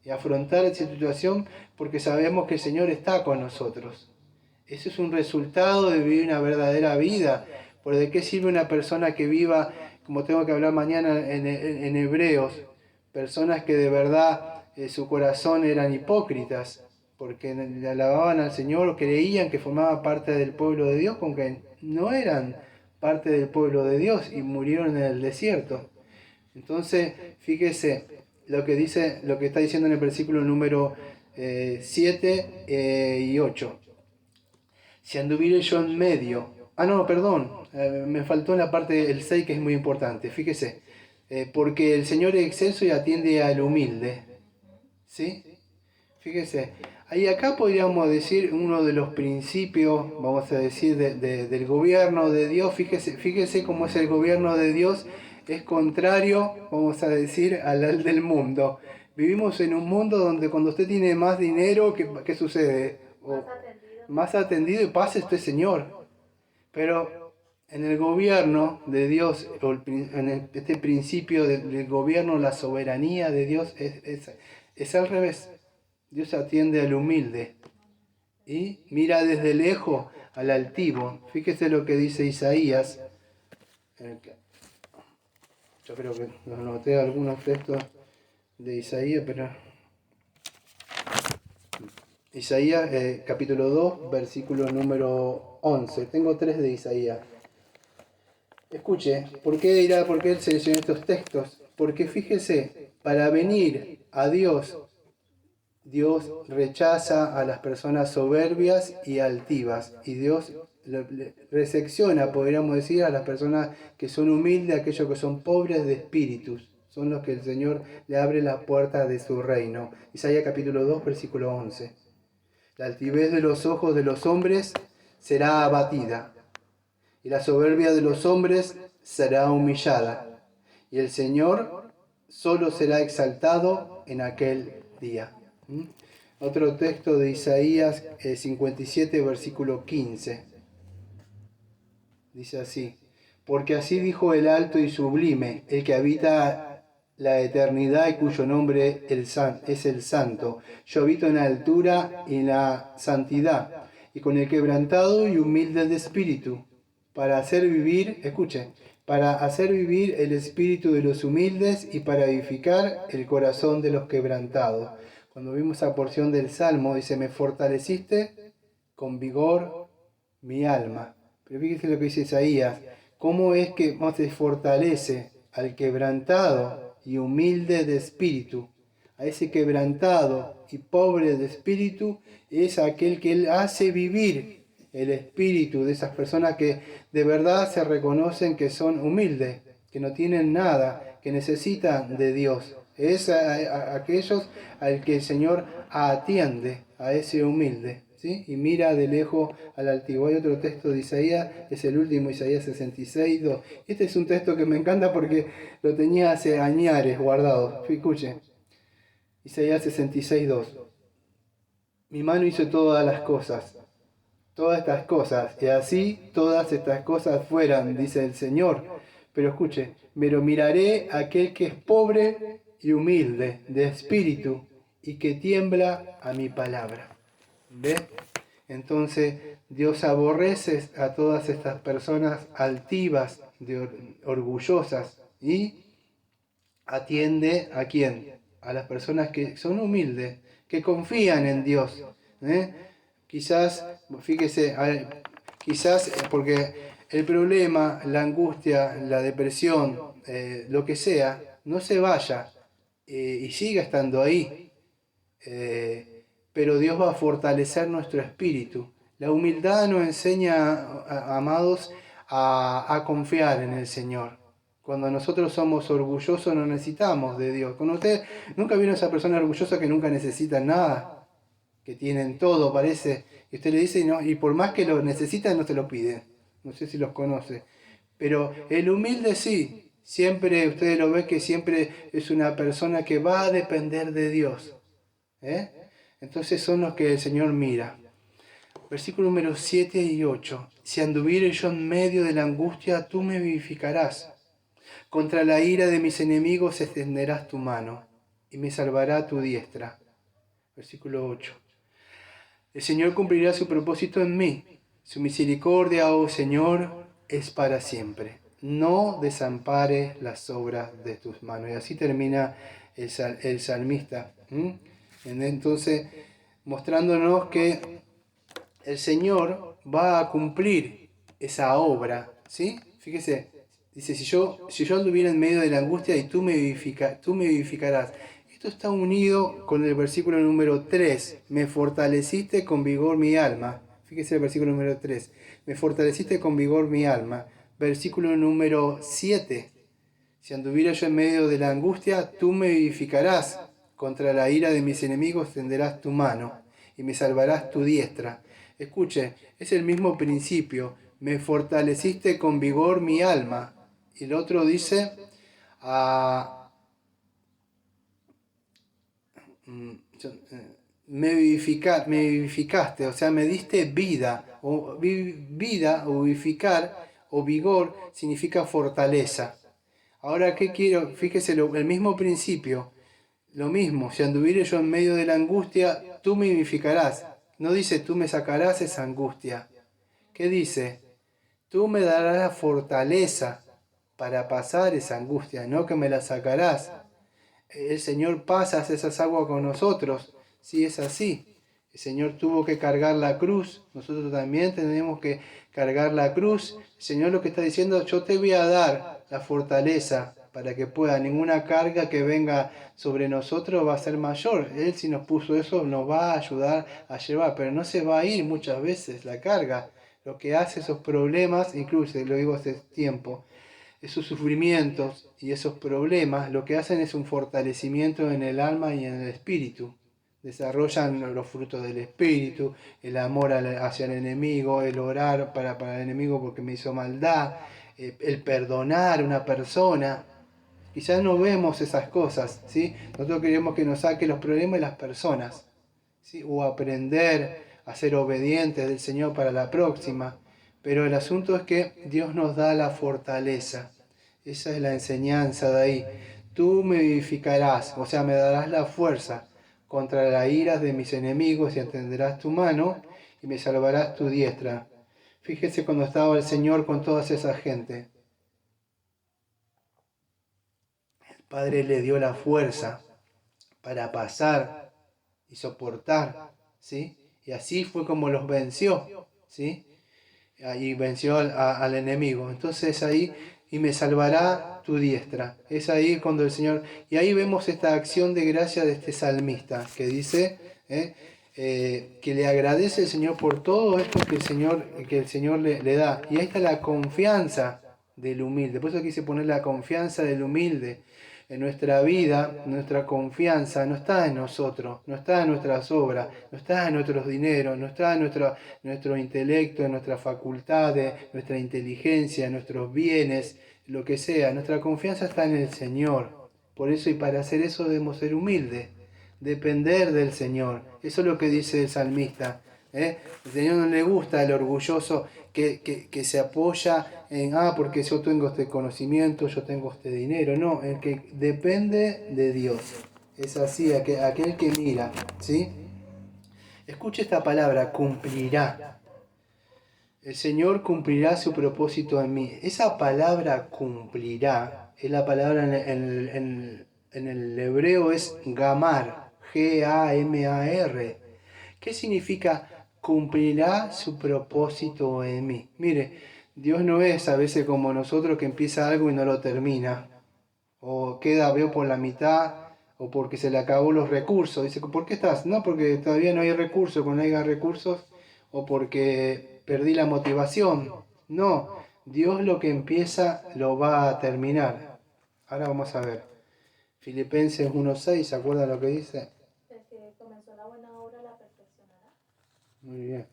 B: y afrontar esa situación porque sabemos que el Señor está con nosotros. Ese es un resultado de vivir una verdadera vida. ¿Por de qué sirve una persona que viva, como tengo que hablar mañana en Hebreos, personas que de verdad su corazón eran hipócritas, porque le alababan al Señor o creían que formaban parte del pueblo de Dios, aunque no eran parte del pueblo de Dios y murieron en el desierto? Entonces, fíjese lo que está diciendo en el versículo número 7 y 8. Si anduviere yo en medio. No, perdón, me faltó en la parte del 6 que es muy importante. Fíjese, porque el Señor es excelso y atiende al humilde. ¿Sí? Fíjese, ahí acá podríamos decir uno de los principios, vamos a decir, del gobierno de Dios. Fíjese cómo es el gobierno de Dios, es contrario, vamos a decir, al del mundo. Vivimos en un mundo donde cuando usted tiene más dinero, ¿qué sucede? Más atendido y pase este Señor. Pero en el gobierno de Dios, este principio del gobierno, la soberanía de Dios, es al revés. Dios atiende al humilde y mira desde lejos al altivo. Fíjese lo que dice Isaías. Yo creo que los noté algunos textos de Isaías, pero... Isaías capítulo 2, versículo número 11. Tengo 3 de Isaías. Escuche, ¿por qué él seleccionó estos textos? Porque fíjese, para venir a Dios rechaza a las personas soberbias y altivas. Y Dios resecciona, podríamos decir, a las personas que son humildes, aquellos que son pobres de espíritus. Son los que el Señor le abre las puertas de su reino. Isaías capítulo 2, versículo 11. La altivez de los ojos de los hombres será abatida, y la soberbia de los hombres será humillada, y el Señor solo será exaltado en aquel día. Otro texto de Isaías 57, versículo 15. Dice así: porque así dijo el alto y sublime, el que habita la eternidad y cuyo nombre es el Santo. Yo habito en la altura y en la santidad, y con el quebrantado y humilde de espíritu, para hacer vivir, escuchen, para hacer vivir el espíritu de los humildes y para edificar el corazón de los quebrantados. Cuando vimos esa porción del Salmo, dice, me fortaleciste con vigor mi alma. Pero fíjense lo que dice Isaías, cómo es que más se fortalece al quebrantado y humilde de espíritu. A ese quebrantado y pobre de espíritu es aquel que él hace vivir el espíritu de esas personas que de verdad se reconocen que son humildes, que no tienen nada, que necesitan de Dios. Es a aquellos al que el Señor atiende, a ese humilde, ¿sí? Y mira de lejos al altivo. Hay otro texto de Isaías, es el último, Isaías 66, 2. Este es un texto que me encanta porque lo tenía hace añares guardado. Escuche, Isaías 66, 2. Mi mano hizo todas estas cosas, y así todas estas cosas fueran, dice el Señor. Pero escuche, pero miraré a aquel que es pobre y humilde de espíritu y que tiembla a mi palabra. ¿Ve? Entonces Dios aborrece a todas estas personas altivas, orgullosas, y atiende ¿a quién? A las personas que son humildes, que confían en Dios. Quizás, fíjese, quizás porque el problema, la angustia, la depresión, lo que sea, no se vaya y siga estando ahí. Pero Dios va a fortalecer nuestro espíritu. La humildad nos enseña, amados, a confiar en el Señor. Cuando nosotros somos orgullosos no necesitamos de Dios. Cuando usted nunca vino a esa persona orgullosa que nunca necesita nada, que tienen todo, parece, y usted le dice, y por más que lo necesita, no se lo pide. No sé si los conoce. Pero el humilde sí, siempre, ustedes lo ven que siempre es una persona que va a depender de Dios. Entonces son los que el Señor mira. Versículo número 7 y 8. Si anduviere yo en medio de la angustia, tú me vivificarás. Contra la ira de mis enemigos extenderás tu mano, y me salvará tu diestra. Versículo 8. El Señor cumplirá su propósito en mí. Su misericordia, oh Señor, es para siempre. No desampare las obras de tus manos. Y así termina el salmista. Entonces, mostrándonos que el Señor va a cumplir esa obra, ¿sí? Fíjese, dice, si yo anduviera en medio de la angustia y tú me vivificarás. Esto está unido con el versículo número 3. Me fortaleciste con vigor mi alma. Fíjese el versículo número 3. Me fortaleciste con vigor mi alma. Versículo número 7. Si anduviera yo en medio de la angustia, tú me vivificarás. Contra la ira de mis enemigos tenderás tu mano y me salvarás tu diestra. Escuche, es el mismo principio. Me fortaleciste con vigor mi alma. Y el otro dice, me vivificaste, o sea, me diste vida. Vida o vivificar o vigor significa fortaleza. Ahora, ¿qué quiero? Fíjese, el mismo principio. Lo mismo, si anduviere yo en medio de la angustia, tú me vivificarás. No dice, tú me sacarás esa angustia. ¿Qué dice? Tú me darás la fortaleza para pasar esa angustia, no que me la sacarás. El Señor pasa esas aguas con nosotros. Sí, es así. El Señor tuvo que cargar la cruz. Nosotros también tenemos que cargar la cruz. El Señor lo que está diciendo, yo te voy a dar la fortaleza para que pueda. Ninguna carga que venga sobre nosotros va a ser mayor. Él, si nos puso eso, nos va a ayudar a llevar. Pero no se va a ir muchas veces la carga. Lo que hace esos problemas, incluso lo digo hace tiempo, esos sufrimientos y esos problemas lo que hacen es un fortalecimiento en el alma y en el espíritu. Desarrollan los frutos del espíritu, el amor hacia el enemigo, el orar para el enemigo porque me hizo maldad, el perdonar a una persona. Quizás no vemos esas cosas, ¿sí? Nosotros queremos que nos saque los problemas de las personas, ¿sí? O aprender a ser obedientes del Señor para la próxima. Pero el asunto es que Dios nos da la fortaleza. Esa es la enseñanza de ahí. Tú me vivificarás, o sea, me darás la fuerza contra la ira de mis enemigos y extenderás tu mano y me salvarás tu diestra. Fíjese cuando estaba el Señor con toda esa gente. El Padre le dio la fuerza para pasar y soportar, ¿sí? Y así fue como los venció, ¿sí? Y venció al enemigo. Entonces ahí, y me salvará tu diestra. Es ahí cuando el Señor, y ahí vemos esta acción de gracia de este salmista, que dice que le agradece al Señor por todo esto que el Señor le da. Y ahí está la confianza del humilde. Por eso quise poner la confianza del humilde. En nuestra vida, nuestra confianza no está en nosotros, no está en nuestras obras, no está en nuestros dineros, no está en nuestro intelecto, en nuestras facultades, nuestra inteligencia, nuestros bienes, lo que sea. Nuestra confianza está en el Señor. Por eso, y para hacer eso debemos ser humildes, depender del Señor. Eso es lo que dice el salmista. El Señor no le gusta el orgulloso que se apoya en, porque yo tengo este conocimiento, yo tengo este dinero. No, el que depende de Dios. Es así, aquel que mira, ¿sí? Escuche esta palabra, cumplirá. El Señor cumplirá su propósito en mí. Esa palabra cumplirá, es la palabra en el hebreo es gamar, G-A-M-A-R. ¿Qué significa cumplirá su propósito en mí? Mire, Dios no es a veces como nosotros que empieza algo y no lo termina. O queda, veo por la mitad, o porque se le acabó los recursos. Dice, ¿por qué estás? No, porque todavía no hay recursos, cuando haya recursos, o porque perdí la motivación. No, Dios lo que empieza lo va a terminar. Ahora vamos a ver. Filipenses 1.6, ¿se acuerdan lo que dice?
C: El que comenzó la buena obra la perfeccionará.
B: Muy bien.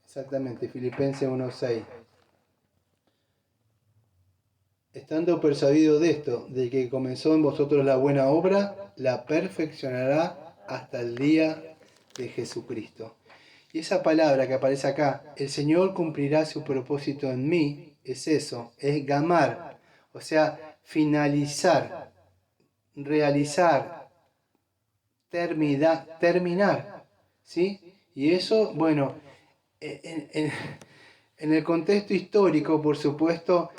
B: Exactamente, Filipenses 1.6. Estando persuadido de esto, de que comenzó en vosotros la buena obra, la perfeccionará hasta el día de Jesucristo. Y esa palabra que aparece acá, el Señor cumplirá su propósito en mí, es eso, es gamar, o sea, finalizar, realizar, terminar, ¿sí? Y eso, bueno, en el contexto histórico, por supuesto,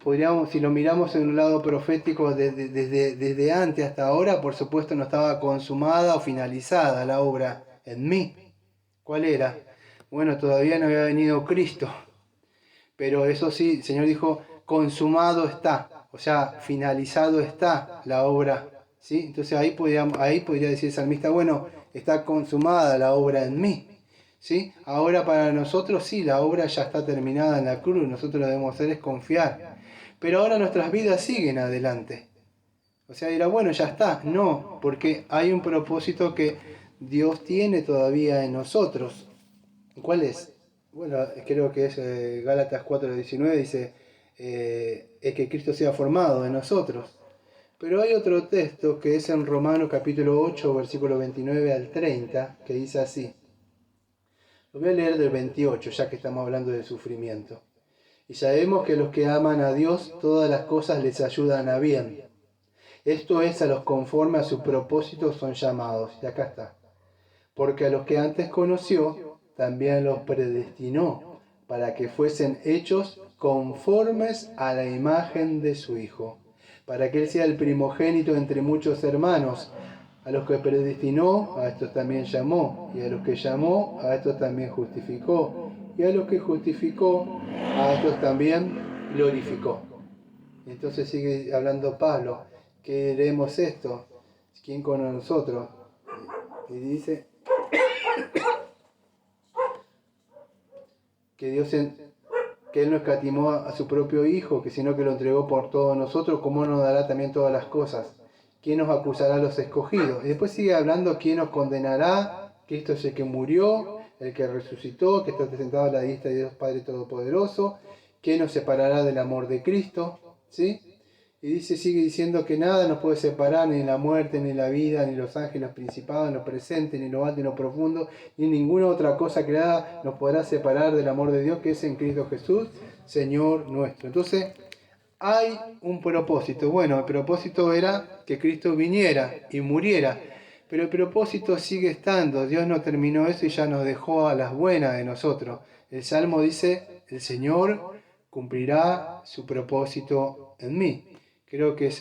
B: podríamos, si lo miramos en un lado profético desde antes hasta ahora, por supuesto no estaba consumada o finalizada la obra en mí. ¿Cuál era? Bueno, todavía no había venido Cristo, pero eso sí, el Señor dijo, consumado está, o sea, finalizado está la obra, ¿sí? Entonces ahí podría decir el salmista, bueno, está consumada la obra en mí, ¿sí? Ahora para nosotros sí, la obra ya está terminada en la cruz, nosotros lo que debemos hacer es confiar, pero ahora nuestras vidas siguen adelante. O sea, dirá, bueno, ya está. No, porque hay un propósito que Dios tiene todavía en nosotros. ¿Cuál es? Bueno, creo que es Gálatas 4:19, dice, es que Cristo sea formado en nosotros. Pero hay otro texto que es en Romanos capítulo 8, versículo 29 al 30, que dice así. Lo voy a leer del 28, ya que estamos hablando del sufrimiento. Y sabemos que los que aman a Dios, todas las cosas les ayudan a bien. Esto es, a los conforme a su propósito son llamados. Y acá está. Porque a los que antes conoció, también los predestinó, para que fuesen hechos conformes a la imagen de su Hijo, para que Él sea el primogénito entre muchos hermanos. A los que predestinó, a estos también llamó, y a los que llamó, a estos también justificó, y a los que justificó, a estos también glorificó. Entonces sigue hablando Pablo, que leemos esto, ¿quién con nosotros? Y dice que que Él no escatimó a su propio Hijo, que sino que lo entregó por todos nosotros, ¿cómo nos dará también todas las cosas? ¿Quién nos acusará a los escogidos? Y después sigue hablando, ¿quién nos condenará? Cristo es el que murió, el que resucitó, que está sentado a la diestra de Dios Padre Todopoderoso. ¿Quién nos separará del amor de Cristo? ¿Sí? Y sigue diciendo que nada nos puede separar, ni la muerte, ni la vida, ni los ángeles, los principados, ni lo presente, ni lo alto, ni lo profundo, ni ninguna otra cosa creada nos podrá separar del amor de Dios que es en Cristo Jesús, Señor nuestro. Entonces, hay un propósito. Bueno, el propósito era que Cristo viniera y muriera, pero el propósito sigue estando. Dios no terminó eso y ya nos dejó a las buenas de nosotros. El Salmo dice, el Señor cumplirá su propósito en mí. Creo que es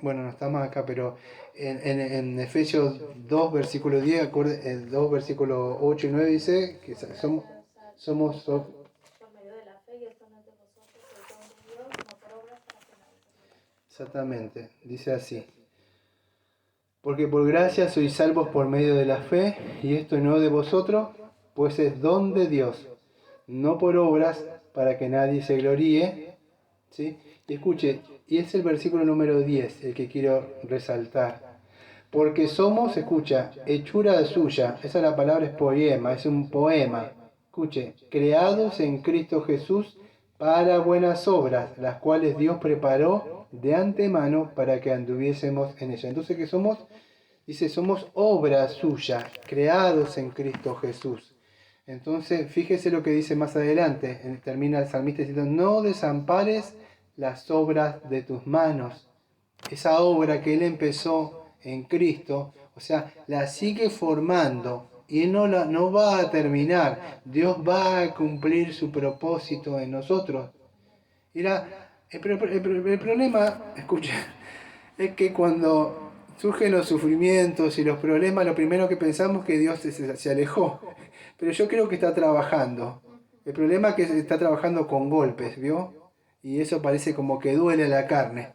B: bueno, no está más acá, pero en Efesios 2, versículo 10, 2, versículo 8 y 9 dice que somos
C: Por medio de la fe, y esto no es de vosotros, es don de Dios, no por obras para que nadie se gloríe.
B: exactamente, dice así. Porque por gracia sois salvos por medio de la fe, y esto no de vosotros, pues es don de Dios, no por obras para que nadie se gloríe. ¿Sí? Y escuche, y es el versículo número 10 el que quiero resaltar. Porque somos, escucha, hechura suya, esa la palabra es poema, es un poema. Escuche, creados en Cristo Jesús para buenas obras, las cuales Dios preparó de antemano para que anduviésemos en ella. Entonces, ¿qué somos? Dice, somos obra suya, creados en Cristo Jesús. Entonces, fíjese lo que dice más adelante, termina el salmista diciendo, no desampares las obras de tus manos. Esa obra que Él empezó en Cristo, o sea, la sigue formando y no va a terminar. Dios va a cumplir su propósito en nosotros. El problema, escucha, es que cuando surgen los sufrimientos y los problemas, lo primero que pensamos es que Dios se alejó. Pero yo creo que está trabajando. El problema es que está trabajando con golpes, ¿vio? Y eso parece como que duele a la carne.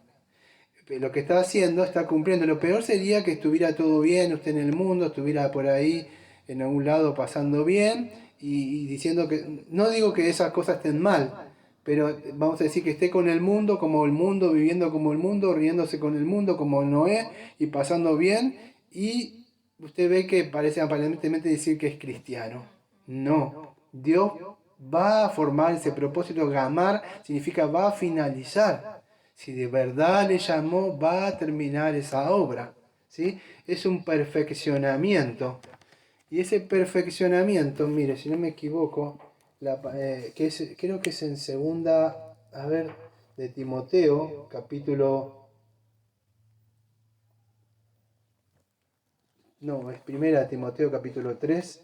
B: Lo que está haciendo, está cumpliendo. Lo peor sería que estuviera todo bien, usted en el mundo, estuviera por ahí en algún lado pasando bien y diciendo que, no digo que esas cosas estén mal, pero vamos a decir que esté con el mundo, como el mundo, viviendo como el mundo, riéndose con el mundo, como Noé, y pasando bien, y usted ve que parece aparentemente decir que es cristiano. No, Dios va a formar ese propósito. Gamar significa va a finalizar. Si de verdad le llamó, va a terminar esa obra. ¿Sí? Es un perfeccionamiento. Y ese perfeccionamiento, mire, si no me equivoco, creo que es en segunda, de Timoteo, es primera de Timoteo, capítulo 3.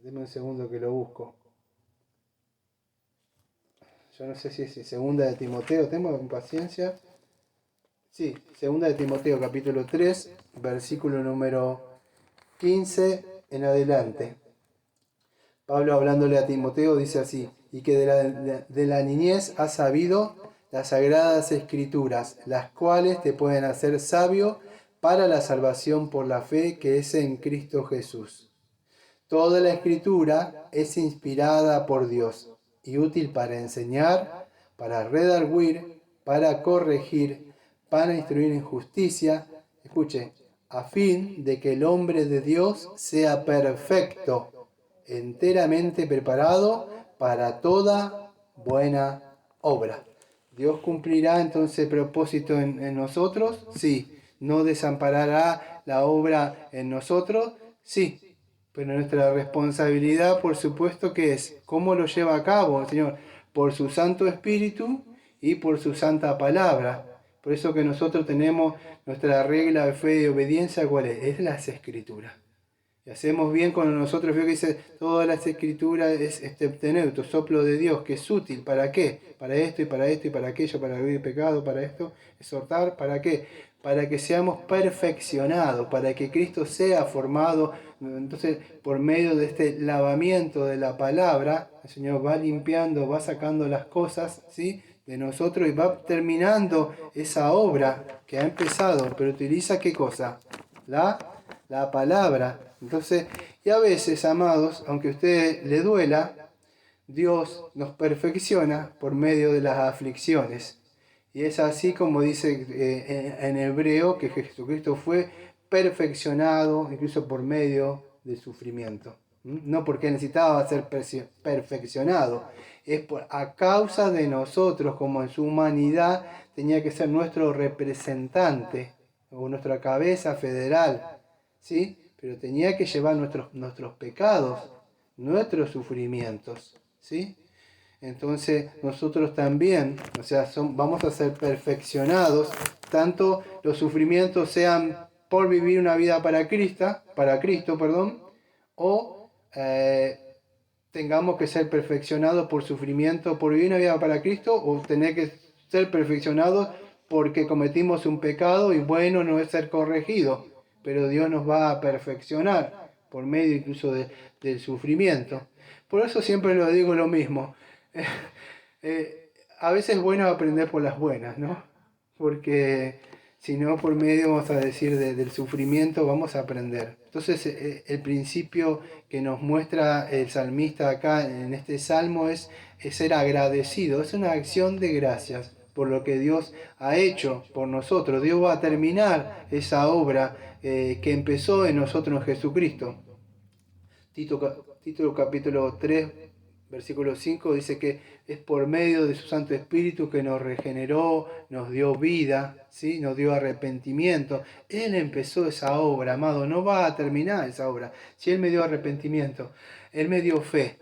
B: Deme un segundo que lo busco. Yo no sé si es segunda de Timoteo, tengo paciencia. Sí, segunda de Timoteo, capítulo 3, versículo número 15 en adelante. Pablo, hablándole a Timoteo, dice así: y que de la niñez has sabido las sagradas escrituras, las cuales te pueden hacer sabio para la salvación por la fe que es en Cristo Jesús. Toda la escritura es inspirada por Dios y útil para enseñar, para redarguir, para corregir, para instruir en justicia, escuche, a fin de que el hombre de Dios sea perfecto, enteramente preparado para toda buena obra. ¿Dios cumplirá entonces el propósito en nosotros? Sí. ¿No desamparará la obra en nosotros? Sí. Pero nuestra responsabilidad, por supuesto, que es cómo lo lleva a cabo el Señor, por su Santo Espíritu y por su Santa Palabra. Por eso que nosotros tenemos nuestra regla de fe y obediencia, ¿cuál es? Es las Escrituras. Y hacemos bien cuando nosotros veo que dice todas las Escrituras es tepteneuto, soplo de Dios, que es útil. ¿Para qué? Para esto y para esto y para aquello, para vivir pecado, para esto, exhortar. ¿Para qué? Para que seamos perfeccionados, para que Cristo sea formado. Entonces, por medio de este lavamiento de la palabra, el Señor va limpiando, va sacando las cosas, ¿sí?, de nosotros y va terminando esa obra que ha empezado. Pero utiliza ¿qué cosa? La palabra. Entonces, y a veces, amados, aunque a usted le duela, Dios nos perfecciona por medio de las aflicciones. Y es así como dice en hebreo que Jesucristo fue perfeccionado incluso por medio del sufrimiento. No porque necesitaba ser perfeccionado, es a causa de nosotros, como en su humanidad tenía que ser nuestro representante o nuestra cabeza federal, ¿sí? Pero tenía que llevar nuestros pecados, nuestros sufrimientos, ¿sí? Entonces nosotros también, vamos a ser perfeccionados, tanto los sufrimientos sean por vivir una vida para Cristo, o tengamos que ser perfeccionados por sufrimiento, por vivir una vida para Cristo, o tener que ser perfeccionados porque cometimos un pecado y bueno, no es ser corregido, pero Dios nos va a perfeccionar por medio incluso del sufrimiento. Por eso siempre lo digo lo mismo. A veces es bueno aprender por las buenas, ¿no? Porque si no, por medio, vamos a decir, del sufrimiento vamos a aprender. Entonces, el principio que nos muestra el salmista acá en este salmo es ser agradecido, es una acción de gracias por lo que Dios ha hecho por nosotros. Dios va a terminar esa obra que empezó en nosotros en Jesucristo. Tito capítulo 3, versículo 5 dice que es por medio de su Santo Espíritu que nos regeneró, nos dio vida, ¿sí?, nos dio arrepentimiento. Él empezó esa obra, amado, no va a terminar esa obra. Si Él me dio arrepentimiento, Él me dio fe,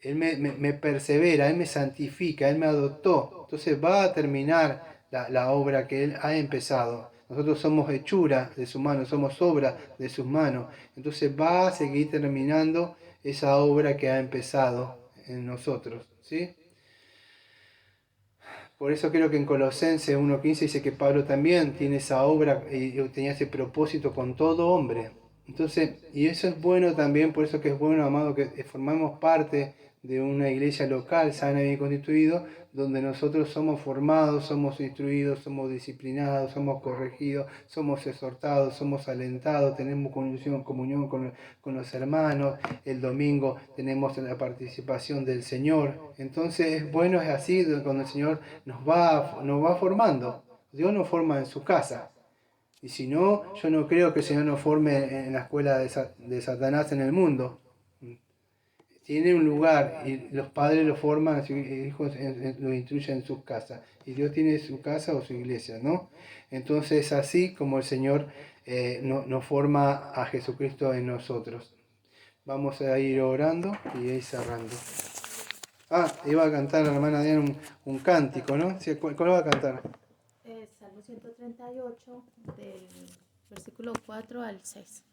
B: Él me persevera, Él me santifica, Él me adoptó. Entonces va a terminar la obra que Él ha empezado. Nosotros somos hechura de sus manos, somos obra de sus manos. Entonces va a seguir terminando esa obra que ha empezado en nosotros, ¿sí? Por eso creo que en Colosenses 1:15 dice que Pablo también tiene esa obra y tenía ese propósito con todo hombre. Entonces, y eso es bueno también, por eso que es bueno, amado, que formamos parte de una iglesia local, sana y bien constituido, donde nosotros somos formados, somos instruidos, somos disciplinados, somos corregidos, somos exhortados, somos alentados, tenemos comunión con los hermanos, el domingo tenemos la participación del Señor. Entonces es bueno, es así, cuando el Señor nos va formando. Dios nos forma en su casa. Y si no, yo no creo que el Señor nos forme en la escuela de Satanás en el mundo. Tiene un lugar y los padres lo forman, a sus hijos lo instruyen en sus casas. Y Dios tiene su casa o su iglesia, ¿no? Entonces así como el Señor nos forma a Jesucristo en nosotros. Vamos a ir orando y ir cerrando. Iba a cantar la hermana Diana un cántico, ¿no? Sí, ¿cuál va a cantar?
C: Salmo 138, del versículo 4 al 6.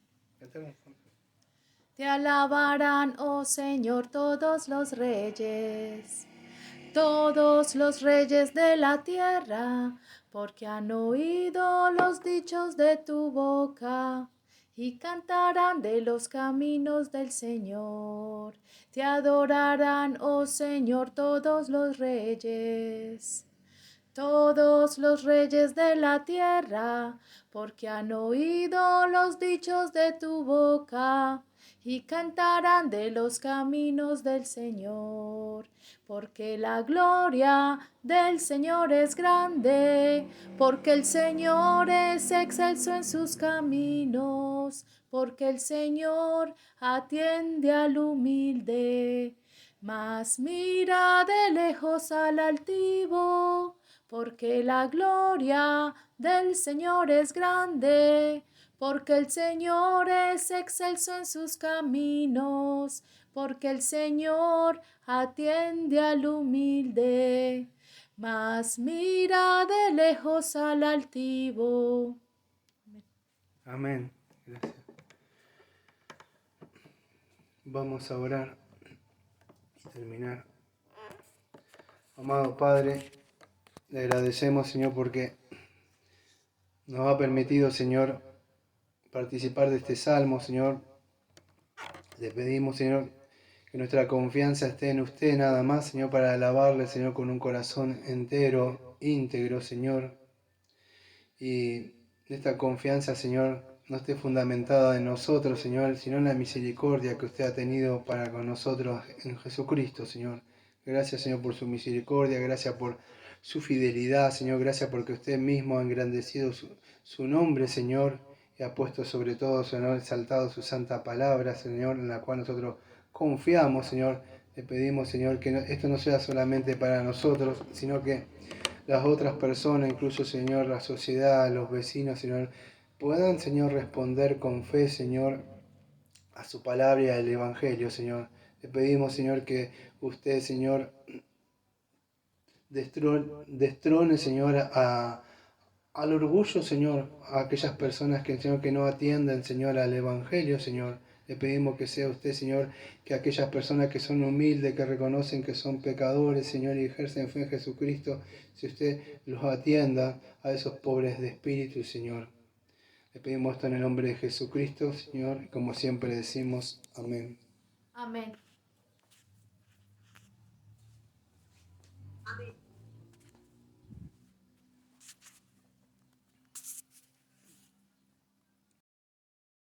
C: Te alabarán, oh Señor, todos los reyes de la tierra, porque han oído los dichos de tu boca y cantarán de los caminos del Señor. Te adorarán, oh Señor, todos los reyes de la tierra, porque han oído los dichos de tu boca y cantarán de los caminos del Señor. Porque la gloria del Señor es grande, porque el Señor es excelso en sus caminos, porque el Señor atiende al humilde, mas mira de lejos al altivo, porque la gloria del Señor es grande, porque el Señor es excelso en sus caminos, porque el Señor atiende al humilde, mas mira de lejos al altivo.
B: Amén. Gracias. Vamos a orar y terminar. Amado Padre, le agradecemos, Señor, porque nos ha permitido, Señor, participar de este salmo, Señor. Le pedimos, Señor, que nuestra confianza esté en usted nada más, Señor, para alabarle, Señor, con un corazón entero, íntegro, Señor. Y esta confianza, Señor, no esté fundamentada en nosotros, Señor, sino en la misericordia que usted ha tenido para con nosotros en Jesucristo, Señor. Gracias, Señor, por su misericordia, gracias por su fidelidad, Señor, gracias porque usted mismo ha engrandecido su nombre, Señor, y ha puesto sobre todo, Señor, exaltado su santa palabra, Señor, en la cual nosotros confiamos, Señor. Le pedimos, Señor, que esto no sea solamente para nosotros, sino que las otras personas, incluso, Señor, la sociedad, los vecinos, Señor, puedan, Señor, responder con fe, Señor, a su palabra y al Evangelio, Señor. Le pedimos, Señor, que usted, Señor, destrone, Señor, al orgullo, Señor, a aquellas personas que, Señor, que no atienden, Señor, al Evangelio, Señor. Le pedimos que sea usted, Señor, que aquellas personas que son humildes, que reconocen que son pecadores, Señor, y ejercen fe en Jesucristo, si usted los atienda a esos pobres de espíritu, Señor. Le pedimos esto en el nombre de Jesucristo, Señor, y como siempre decimos, amén.
C: Amén.
D: Amén.